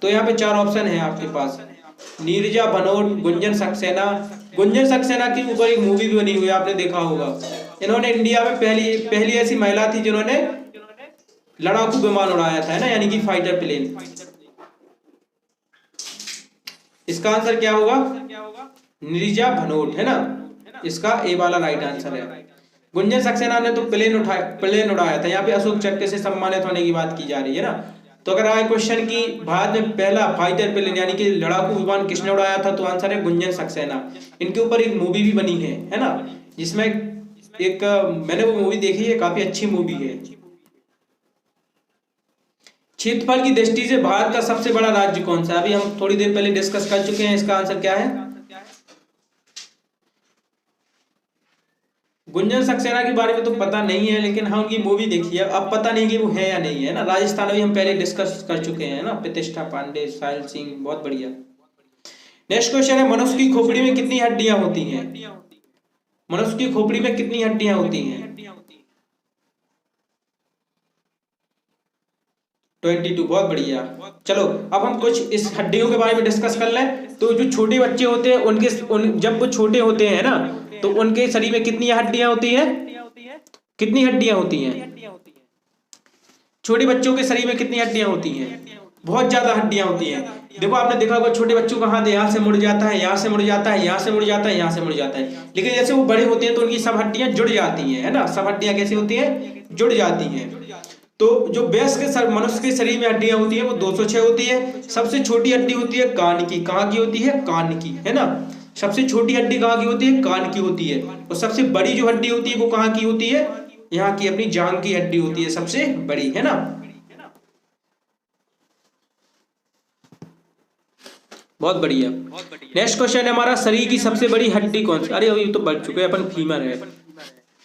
तो यहाँ पे 4 ऑप्शन है आपके पास, नीरजा भनोट, गुंजन सक्सेना। गुंजन सक्सेना के ऊपर एक मूवी भी बनी हुई है, आपने देखा होगा। इन्होंने इंडिया में पहली ऐसी महिला थी जिन्होंने लड़ाकू विमान उड़ाया था, है ना, यानी कि फाइटर प्लेन। इसका आंसर क्या होगा? नीरजा भनोट, है ना, इसका ए वाला राइट आंसर है। गुंजन सक्सेना ने तो प्लेन उड़ाया था। यहाँ पे अशोक चक्र से सम्मानित होने की बात की जा रही है ना। तो अगर आए क्वेश्चन की भारत में पहला फाइटर प्लेन यानी कि लड़ाकू विमान किसने उड़ाया था, तो आंसर है गुंजन सक्सेना। इनके ऊपर एक मूवी भी बनी है ना, जिसमें एक मैंने वो मूवी देखी है, काफी अच्छी मूवी है। क्षेत्रफल की दृष्टि से भारत का सबसे बड़ा राज्य कौन सा? अभी हम थोड़ी देर पहले डिस्कस कर चुके हैं, इसका आंसर क्या है? गुंजन सक्सेना के बारे में तो पता नहीं है, लेकिन हाँ उनकी मूवी देखी है। अब पता नहीं कि वो है या नहीं है ना। राजस्थान भी हम पहले डिस्कस कर चुके हैं ना, प्रतिष्ठा पांडे, साहिल सिंह। बहुत बढ़िया। नेक्स्ट क्वेश्चन है मनुष्य की खोपड़ी में कितनी हड्डियां होती हैं? मनुष्य की खोपड़ी में कितनी हड्डियां होती हैं? 22। बहुत बढ़िया। चलो अब हम कुछ इस हड्डियों के बारे में डिस्कस कर लें। तो जो छोटे बच्चे होते हैं जब वो छोटे होते हैं ना, तो उनके शरीर में कितनी हड्डियां होती हैं? कितनी हड्डियां होती हैं? छोटे बच्चों के शरीर में कितनी हड्डियां होती हैं? बहुत ज्यादा हड्डियां होती हैं। देखो आपने देखा होगा छोटे बच्चों का हाथ यहाँ से मुड़ जाता है, यहाँ से मुड़ जाता है, यहाँ से मुड़ जाता है, यहाँ से मुड़ जाता है। लेकिन जैसे वो बड़े होते हैं तो उनकी सब हड्डियां जुड़ जाती हैं, है ना। सब हड्डियां कैसी होती हैं? जुड़ जाती हैं। तो जो वयस्क मनुष्य के शरीर में हड्डियां होती है वो 206 होती है। सबसे छोटी हड्डी होती है कान की। कहाँ की होती है? कान की, है ना। सबसे छोटी हड्डी कहाँ की होती है? कान की होती है। और सबसे बड़ी जो हड्डी होती है वो कहाँ की होती है? यहाँ की अपनी जांघ की हड्डी होती है सबसे बड़ी, है ना। बहुत बढ़िया। नेक्स्ट क्वेश्चन है हमारा शरीर की सबसे बड़ी हड्डी कौन सी? अरे अभी तो बढ़ चुके हैं अपन, फीमर है।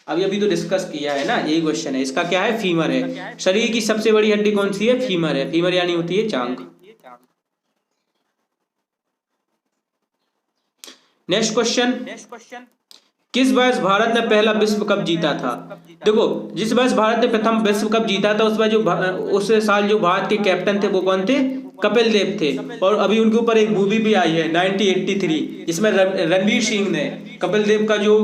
अभी तो डिस्कस किया है ना, यही क्वेश्चन है। इसका क्या है? फीमर है। शरीर की सबसे बड़ी हड्डी कौन सी है? फीमर है। फीमर यानी होती है जांघ। नेक्स्ट क्वेश्चन किस वर्ष भारत ने पहला विश्व कप जीता था? देखो जिस वर्ष भारत ने प्रथम विश्व कप जीता था उस साल जो भारत के कैप्टन थे वो कौन थे? कपिल देव थे। और अभी उनके ऊपर एक मूवी भी आई है 1983, जिसमें रणवीर सिंह ने कपिल देव का जो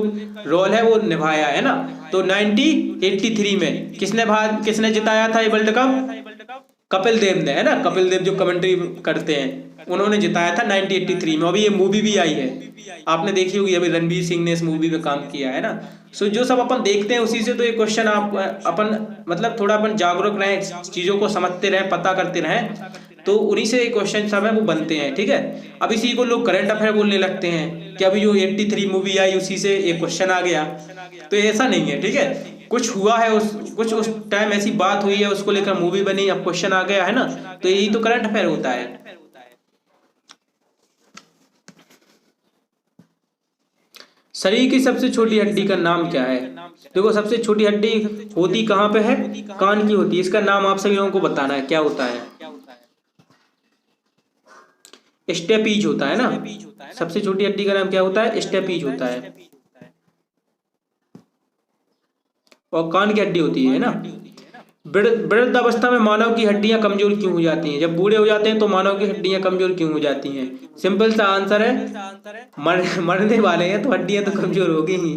रोल है वो निभाया है ना। तो 1983 में किसने जिताया था ये वर्ल्ड कप? कपिल देव ने, है ना। कपिल देव जो कमेंट्री करते हैं उन्होंने जिताया था 1983 में। अभी ये मूवी भी आई है, आपने देखी होगी। अभी रणवीर सिंह ने इस मूवी में काम किया है ना। सो जो सब अपन देखते हैं उसी से तो ये क्वेश्चन अपन मतलब थोड़ा अपन जागरूक रहें, चीजों को समझते रहें, पता करते रहें, तो उन्हीं से क्वेश्चन सब है वो बनते हैं, ठीक है। अब इसी को लोग करंट अफेयर बोलने लगते हैं कि अभी जो 83 मूवी आई उसी से एक क्वेश्चन आ गया। तो ऐसा नहीं है, ठीक है। कुछ हुआ है कुछ उस टाइम ऐसी बात हुई है, उसको लेकर मूवी बनी, अब क्वेश्चन आ गया, है ना। तो यही तो करंट अफेयर होता है। शरीर की सबसे छोटी हड्डी का नाम क्या है? देखो सबसे छोटी हड्डी होती कहाँ पे है? कान की होती है। इसका नाम आप सभी लोगों को बताना है, क्या होता है? स्टेपीज होता है ना। सबसे छोटी हड्डी का नाम क्या होता है? स्टेपीज होता है। और कान की हड्डी होती है ना। वृद्धावस्था में मानव की हड्डियां कमजोर क्यों हो जाती हैं? जब बूढ़े हो जाते हैं तो मानव की हड्डियां कमजोर क्यों हो जाती हैं? सिंपल सा आंसर है मरने वाले हैं तो हड्डियां तो कमजोर होगी ही।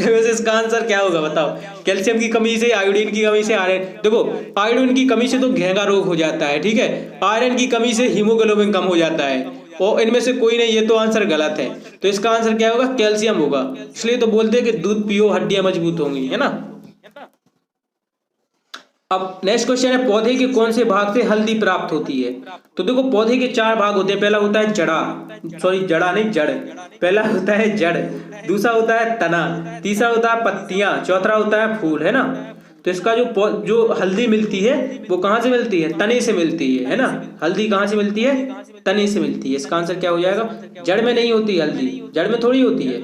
वैसे इसका आंसर क्या होगा बताओ? कैल्शियम की कमी से, आयोडीन की कमी से, आयरन। देखो आयोडीन की कमी से तो घेंगा रोग हो जाता है, ठीक है। आयरन की कमी से हीमोग्लोबिन कम हो जाता है, और इनमें से कोई नहीं, ये तो आंसर गलत है। तो इसका आंसर क्या होगा? कैल्शियम होगा। इसलिए तो बोलते हैं कि दूध पियो हड्डियां मजबूत होंगी, है ना। अब नेक्स्ट क्वेश्चन है, पौधे के कौन से भाग से हल्दी प्राप्त होती है? तो देखो पौधे के 4 भाग होते हैं। पहला होता है जड़ा, सॉरी जड़ा नहीं जड़, पहला होता है जड़, दूसरा होता है तना, तीसरा होता है पत्तियां, चौथा होता है फूल, है ना। तो इसका जो हल्दी मिलती है वो कहाँ से मिलती है? तने से मिलती है ना। हल्दी कहाँ से मिलती है? तने से मिलती है। इसका आंसर क्या हो जाएगा? जड़ में नहीं होती हल्दी, जड़ में थोड़ी होती है,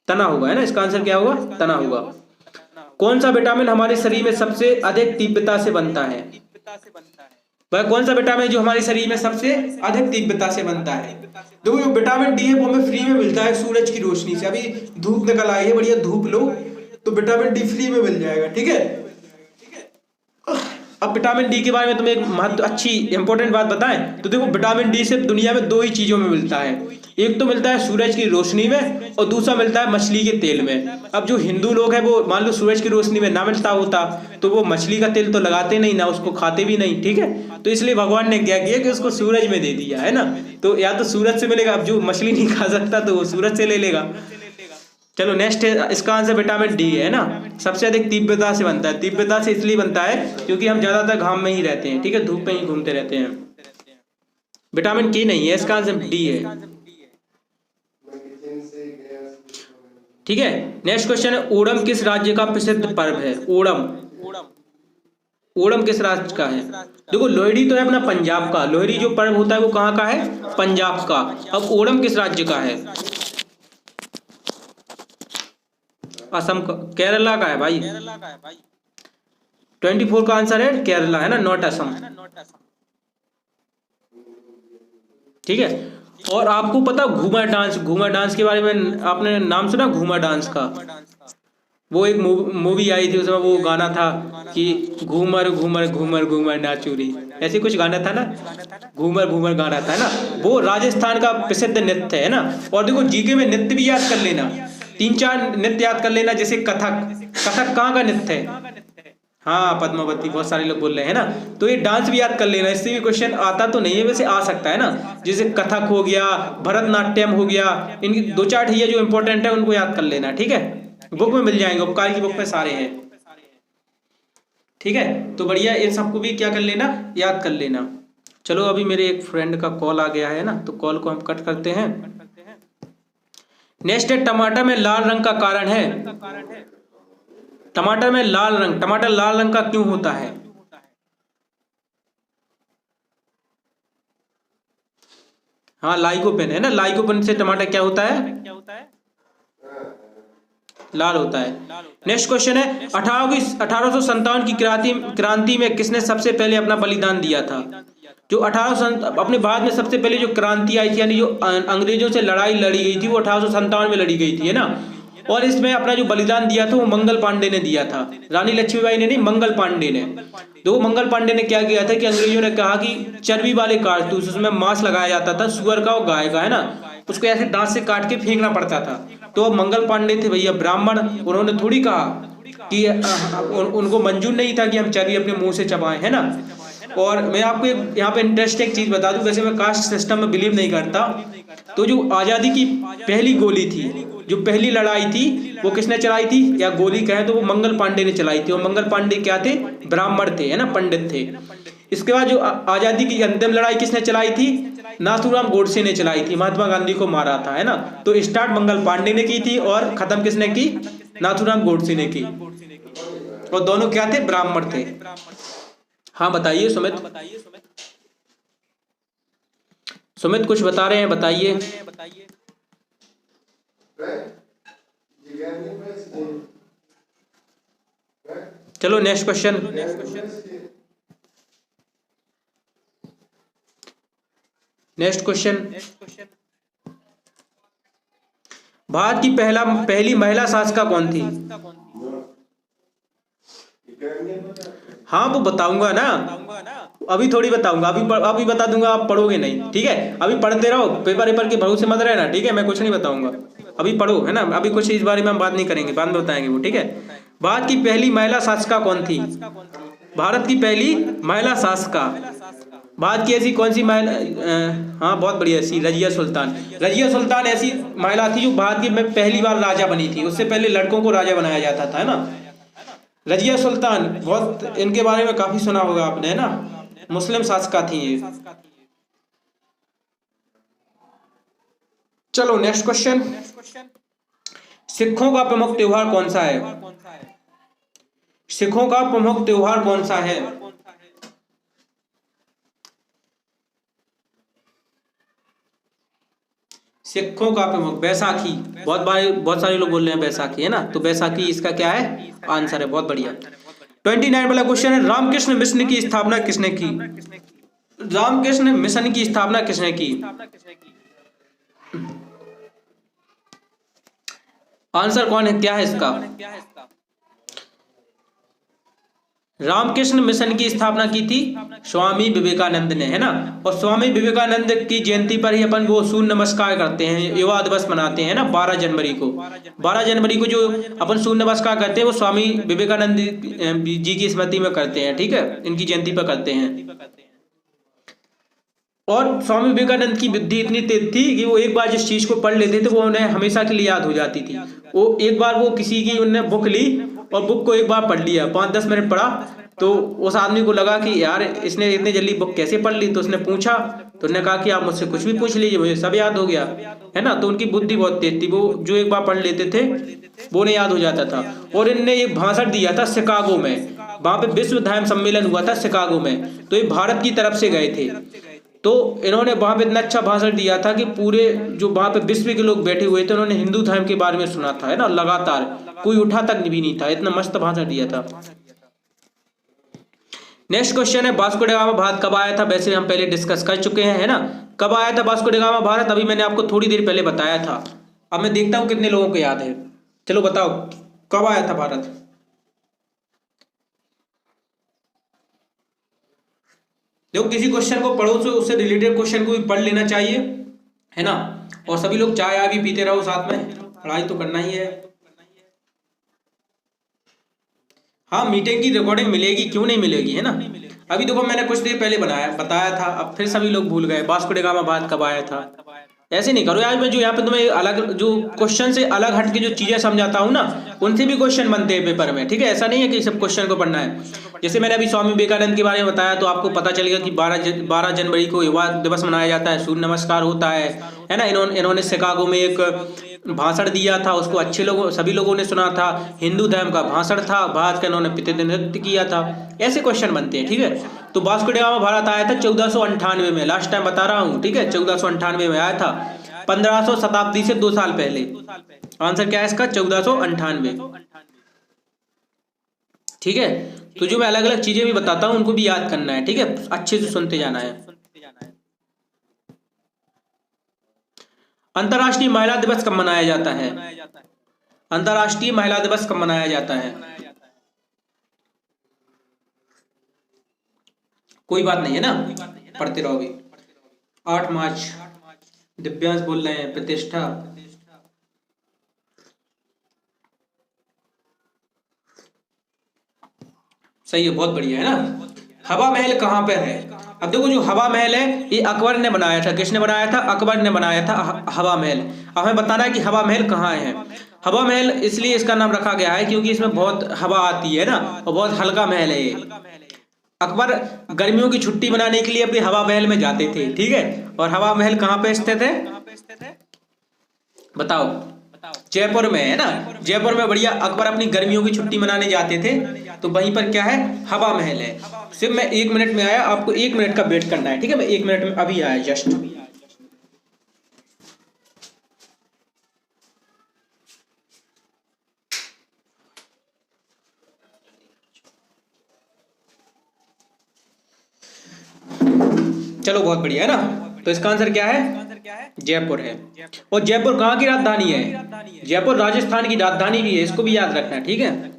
तना होगा, है ना। इसका आंसर क्या होगा? तना होगा। कौन सा विटामिन हमारे शरीर में सबसे अधिक तीव्रता से बनता है? वह कौन सा विटामिन जो हमारे शरीर में सबसे अधिक तीव्रता से बनता है? देखो जो विटामिन डी है वो हमें फ्री में मिलता है सूरज की रोशनी से। अभी धूप निकल आई है, बढ़िया धूप लो तो विटामिन डी फ्री में मिल जाएगा, ठीक है। अब विटामिन डी के बारे में तुम्हें एक अच्छी इंपॉर्टेंट बात बताएं तो देखो विटामिन डी सिर्फ दुनिया में 2 ही चीजों में मिलता है। एक तो मिलता है सूरज की रोशनी में और दूसरा मिलता है मछली के तेल में। अब जो हिंदू लोग हैं वो मान लो सूरज की रोशनी में ना मिलता होता तो वो मछली का तेल तो लगाते नहीं ना, उसको खाते भी नहीं, ठीक है। तो इसलिए भगवान ने क्या किया कि उसको सूरज में दे दिया, है ना। तो या तो सूरज से मिलेगा, अब जो मछली नहीं खा सकता तो वो सूरज से ले लेगा। चलो नेक्स्ट है, इसका आंसर विटामिन डी है ना। सबसे अधिक तीव्रता से बनता है। तीव्रता से इसलिए बनता है क्योंकि हम ज्यादातर घाम में ही रहते हैं, ठीक है, धूप में ही घूमते रहते हैं। विटामिन के नहीं है, इसका आंसर डी है, ठीक है। नेक्स्ट क्वेश्चन है, ओणम किस राज्य का प्रसिद्ध पर्व है? ओणम, ओणम किस राज्य का है? देखो लोहड़ी तो है अपना पंजाब का, लोहड़ी जो पर्व होता है वो कहाँ का है? पंजाब का। अब ओणम किस राज्य का है? असम का, केरला का है भाई। 24 का आंसर है केरला, है ना, नॉट असम, ठीक है। और आपको पता घूमर डांस, घूमर डांस के बारे में आपने नाम सुना घूमर डांस का? वो एक मूवी आई थी, उसमें वो गाना था कि घूमर घूमर घूमर घूमर नाचूरी, ऐसे कुछ गाना था ना, घूमर घूमर गाना था ना। वो राजस्थान का प्रसिद्ध नृत्य है ना। और देखो जीके में नृत्य भी याद कर लेना, 3-4 नृत्य याद कर लेना, जैसे कथक। कथक कहाँ का नृत्य है? हाँ पद्मावती, बहुत सारे लोग बोल रहे हैं ना। तो ये डांस भी याद कर लेना, इससे भी क्वेश्चन आता तो नहीं है, वैसे आ सकता है ना। जैसे कथक हो गया, भरतनाट्यम हो गया, इनकी 2-4 ठिया जो इंपॉर्टेंट है उनको याद कर लेना, ठीक है। बुक में मिल जाएंगे, उपकार की बुक में सारे हैं, ठीक है। तो बढ़िया, इन सबको भी क्या कर लेना, याद कर लेना। चलो अभी मेरे एक फ्रेंड का कॉल आ गया है ना, तो कॉल को हम कट करते हैं। नेक्स्ट है, टमाटर में लाल रंग का कारण है? टमाटर में लाल रंग, टमाटर लाल रंग का क्यों होता है? हाँ लाइकोपेन, है ना, लाइकोपेन से टमाटर क्या होता है? लाल होता है। नेक्स्ट क्वेश्चन है, 1857 की क्रांति में किसने सबसे पहले अपना बलिदान दिया था? जो 1800 अपने भारत में सबसे पहले जो क्रांति आई थी, यानी जो अंग्रेजों से लड़ाई लड़ी गई थी, वो 1857 में लड़ी गई थी, है ना। और इसमें अपना जो बलिदान दिया था वो मंगल पांडे ने दिया था, रानी लक्ष्मीबाई ने नहीं, मंगल पांडे ने। तो मंगल पांडे ने क्या किया था कि अंग्रेजों ने कहा कि चर्बी वाले कारतूस, उसमें मांस लगाया जाता था सुअर का और गाय का, है ना, उसको ऐसे दांत से काट के फेंकना पड़ता था। तो अब मंगल पांडे थे भैया ब्राह्मण, उन्होंने थोड़ी कहा कि उनको मंजूर नहीं था कि हम चर्बी अपने मुंह से चबाएं, है ना। और मैं आपको एक यहाँ पे इंटरेस्टिंग चीज बता दूं, वैसे मैं कास्ट सिस्टम में बिलीव नहीं करता। तो जो आजादी की पहली गोली थी, जो पहली लड़ाई थी, वो किसने चलाई थी, या गोली कहें तो वो मंगल पांडे ने चलाई थी। और मंगल पांडे क्या थे? ब्राह्मण थे, है ना, पंडित थे। इसके बाद जो आजादी की अंतिम लड़ाई किसने चलाई थी? नाथूराम गोडसे ने चलाई थी, महात्मा गांधी को मारा था, है ना। तो स्टार्ट मंगल पांडे ने की थी और खत्म किसने की? नाथूराम गोडसे ने की। और दोनों क्या थे? ब्राह्मण थे। हाँ बताइए सुमित, सुमित कुछ बता रहे हैं, बताइए। चलो next question. Next question, Bharat की पहली महिला शासिका कौन थी? हाँ वो बताऊंगा ना, अभी थोड़ी बताऊंगा, अभी बता दूंगा, आप पढ़ोगे नहीं, ठीक है। अभी पढ़ते रहो, पेपर के भरोसे मत रहना, ठीक है। मैं कुछ नहीं बताऊंगा, अभी पढ़ो, है ना। अभी कुछ इस बारे में हम बात नहीं करेंगे, बाद में बताएंगे वो, ठीक है। भारत की पहली महिला शासिका कौन थी? भारत की पहली महिला शासिका, भारत की ऐसी कौन सी महिला, हाँ बहुत बढ़िया, सी रजिया सुल्तान। रजिया सुल्तान ऐसी महिला थी जो भारत की में पहली बार राजा बनी थी, उससे पहले लड़कों को राजा बनाया जाता था, है ना। रजिया सुल्तान, बहुत इनके बारे में काफी सुना होगा आपने, है ना, मुस्लिम शासका थी ये। चलो नेक्स्ट क्वेश्चन, सिखों का प्रमुख त्योहार कौन सा है? सिखों का प्रमुख त्योहार कौन सा है? सिखों का प्रमुख बैसाखी, बहुत सारे लोग बोल रहे हैं बैसाखी, है ना, तो बैसाखी इसका क्या है आंसर है, बहुत बढ़िया। 29 वाला क्वेश्चन है, रामकृष्ण मिशन की स्थापना किसने की? रामकृष्ण मिशन की स्थापना किसने की? आंसर कौन है, क्या है इसका? रामकृष्ण मिशन की स्थापना की थी स्वामी विवेकानंद ने, है ना। और स्वामी विवेकानंद की जयंती पर ही अपन वो सूर्य नमस्कार करते हैं, युवा दिवस मनाते हैं ना, 12 जनवरी को। 12 जनवरी को जो अपन सूर्य नमस्कार करते हैं वो स्वामी विवेकानंद जी की स्मृति में करते हैं, ठीक है, इनकी जयंती पर करते हैं। और स्वामी विवेकानंद की बुद्धि इतनी तेज थी कि वो एक बार जिस चीज को पढ़ लेते थे वो उन्हें हमेशा के लिए याद हो जाती थी। वो एक बार वो किसी की उनने बुक ली और बुक को एक बार पढ़ लिया, 5-10 मिनट पढ़ा, तो उस आदमी को लगा कि यार इसने इतने जल्दी बुक कैसे पढ़ ली, तो उसने पूछा, तो उसने कहा कि आप मुझसे कुछ भी पूछ लीजिए, मुझे सब याद हो गया, है ना। तो उनकी बुद्धि बहुत तेज थी, वो जो एक बार पढ़ लेते थे वो उन्हें याद हो जाता था। और इनने एक भाषण दिया था शिकागो में, वहां पे विश्व धर्म सम्मेलन हुआ था शिकागो में, तो ये भारत की तरफ से गए थे। तो इन्होंने वहां पे इतना अच्छा भाषण दिया था कि पूरे जो वहां पे विश्व के लोग बैठे हुए थे उन्होंने हिंदू धर्म के बारे में सुना था, है ना, लगातार कोई उठा तक भी नहीं था, इतना मस्त भाषण दिया था। नेक्स्ट क्वेश्चन है, वास्को ड गामा भारत कब आया था? वैसे हम पहले डिस्कस कर चुके हैं, है ना, कब आया था वास्को ड गामा भारत, अभी मैंने आपको थोड़ी देर पहले बताया था। अब मैं देखता हूं कितने लोगों को याद है, चलो बताओ कब आया था भारत। देखो किसी क्वेश्चन को पढ़ो तो उससे रिलेटेड क्वेश्चन को भी पढ़ लेना चाहिए, है ना। और सभी लोग चाय आ भी पीते रहो साथ में, पढ़ाई तो करना ही है। हाँ मीटिंग की रिकॉर्डिंग मिलेगी, क्यों नहीं मिलेगी, है ना। अभी देखो मैंने कुछ देर पहले बताया था, अब फिर सभी लोग भूल गए वास्को ड गामा भारत कब आया था। ऐसे नहीं करो यार, मैं जो यहाँ पे तुम्हें अलग जो क्वेश्चन से अलग हट के जो चीजें समझाता हूँ ना, उनसे भी क्वेश्चन बनते हैं पेपर में, ठीक है, ऐसा नहीं है कि सब क्वेश्चन को पढ़ना है। जैसे मैंने अभी स्वामी विवेकानंद के बारे में बताया, तो आपको पता चलेगा कि 12 जनवरी को युवा दिवस मनाया जाता है, सूर्य नमस्कार होता है ना। इन्होंने शिकागो में एक भाषण दिया था, उसको अच्छे लोगों सभी लोगों ने सुना था, हिंदू धर्म का भाषण था, भारत का इन्होंने प्रतिनिधित्व किया था, ऐसे क्वेश्चन बनते हैं, ठीक है। तो वास्को ड गामा भारत आया था 1498 में, लास्ट टाइम बता रहा हूँ, ठीक है, 1498 में आया था, 1500 शताब्दी से 2 साल पहले। आंसर क्या है इसका? 1498, ठीक है। तो जो मैं अलग अलग चीजें भी बताता हूँ उनको भी याद करना है, ठीक है, अच्छे से सुनते जाना है। अंतर्राष्ट्रीय महिला दिवस कब मनाया जाता है? अंतर्राष्ट्रीय महिला दिवस कब मनाया जाता है? कोई बात नहीं है ना, पढ़ते रहो भी। 8 मार्च, दिव्यांश बोल रहे हैं, प्रतिष्ठा, सही है, बहुत बढ़िया, है ना। हवा महल कहाँ पर है? अब देखो जो हवा महल है ये अकबर ने बनाया था, किसने बनाया था? अकबर ने बनाया था हवा महल। अब हमें बताना है कि हवा महल कहाँ है। हवा महल इसलिए इसका नाम रखा गया है क्योंकि इसमें बहुत हवा आती है ना, और बहुत हल्का महल है ये। अकबर गर्मियों की छुट्टी मनाने के लिए अपने हवा महल में जाते थे, ठीक है। और हवा महल कहाँ पे स्थित है बताओ? जयपुर में, है ना, जयपुर में बढ़िया। अकबर अपनी गर्मियों की छुट्टी मनाने जाते थे, तो वहीं पर क्या है, हवा महल है। सिर्फ मैं 1 मिनट में आया, आपको 1 मिनट का वेट करना है, ठीक है, मैं 1 मिनट में अभी आया जस्ट। चलो बहुत बढ़िया, है ना। तो इसका आंसर क्या है? जयपुर है। और जयपुर कहाँ की राजधानी है? जयपुर राजस्थान की राजधानी भी है, इसको भी याद रखना है, ठीक है।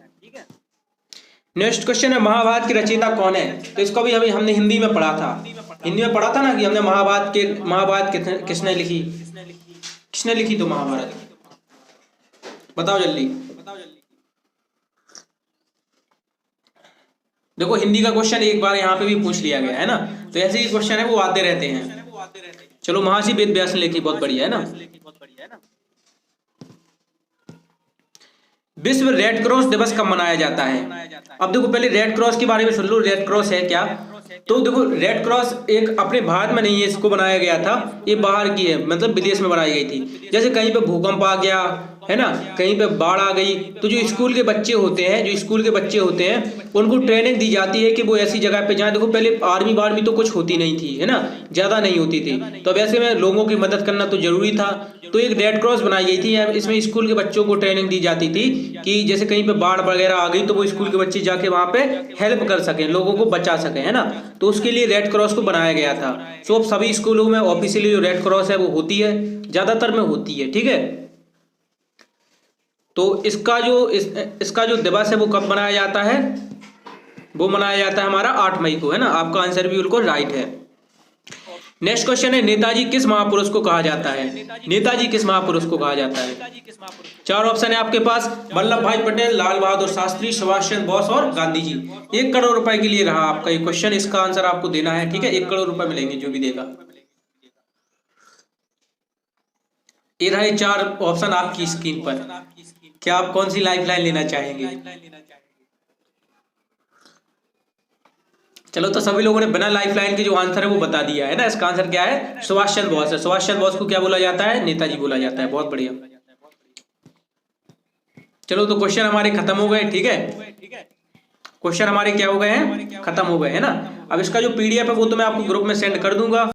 नेक्स्ट क्वेश्चन है, महाभारत की रचयिता कौन है? तो इसको भी हमने हिंदी में पढ़ा था, हिंदी में पढ़ा था ना कि हमने महाभारत किसने लिखी, किसने लिखी तो महाभारत, बताओ जल्दी। देखो हिंदी का क्वेश्चन एक बार यहाँ पे भी पूछ लिया गया है ना, तो ऐसे ही क्वेश्चन है वो आते रहते हैं। चलो, महर्षि वेद व्यास ने लिखी, बहुत बढ़िया है ना। विश्व रेड क्रॉस दिवस कब मनाया जाता है? अब देखो, पहले रेड क्रॉस के बारे में सुन लो, रेड क्रॉस है क्या। तो देखो, रेड क्रॉस एक अपने भारत में नहीं है, इसको बनाया गया था, ये बाहर की है, मतलब विदेश में बनाई गई थी। जैसे कहीं पे भूकंप आ गया है ना, कहीं पे बाढ़ आ गई, तो जो स्कूल के बच्चे होते हैं, उनको ट्रेनिंग दी जाती है कि वो ऐसी जगह पे जाएं। देखो, पहले आर्मी तो कुछ होती नहीं थी, है ना, ज़्यादा नहीं होती थी, तो अब ऐसे में लोगों की मदद करना तो जरूरी था। तो एक रेड क्रॉस बनाई गई थी, इसमें स्कूल के बच्चों को ट्रेनिंग दी जाती थी कि जैसे कहीं पे बाढ़ वगैरह आ गई तो वो स्कूल के बच्चे जाके वहाँ पे हेल्प कर सकें, लोगों को बचा सकें, है ना। तो उसके लिए रेड क्रॉस को बनाया गया था। तो अब सभी स्कूलों में ऑफिशियली जो रेड क्रॉस है वो होती है, ज़्यादातर में होती है, ठीक है। तो इसका जो दिवस है वो कब मनाया जाता है? वो मनाया जाता है हमारा 8 मई को, है ना। आपका आंसर भी बिल्कुल राइट है। नेक्स्ट क्वेश्चन है, नेताजी किस महापुरुष को कहा जाता है? नेताजी किस महापुरुष को कहा जाता है? 4 ऑप्शन है आपके पास, वल्लभ भाई पटेल, लाल बहादुर शास्त्री, सुभाष चंद्र बोस और गांधी जी। 1 करोड़ रुपए के लिए रहा आपका ये क्वेश्चन, इसका आंसर आपको देना है, ठीक है। 1 करोड़ रुपए मिलेंगे जो भी देगा। ये रहे 4 ऑप्शन आपकी स्क्रीन पर। क्या आप कौन सी लाइफलाइन लेना चाहेंगे? चलो, तो सभी लोगों ने बिना लाइफलाइन के जो आंसर है वो बता दिया है ना। इसका आंसर क्या है? सुभाष चंद्र बोस है। सुभाष चंद्र बोस को क्या बोला जाता है? नेताजी बोला जाता है। बहुत बढ़िया। चलो, तो क्वेश्चन हमारे खत्म हो गए, ठीक है। क्वेश्चन हमारे क्या हो गए हैं? खत्म हो गए, है ना। अब इसका जो PDF है वो तो मैं आपको ग्रुप में सेंड कर दूंगा।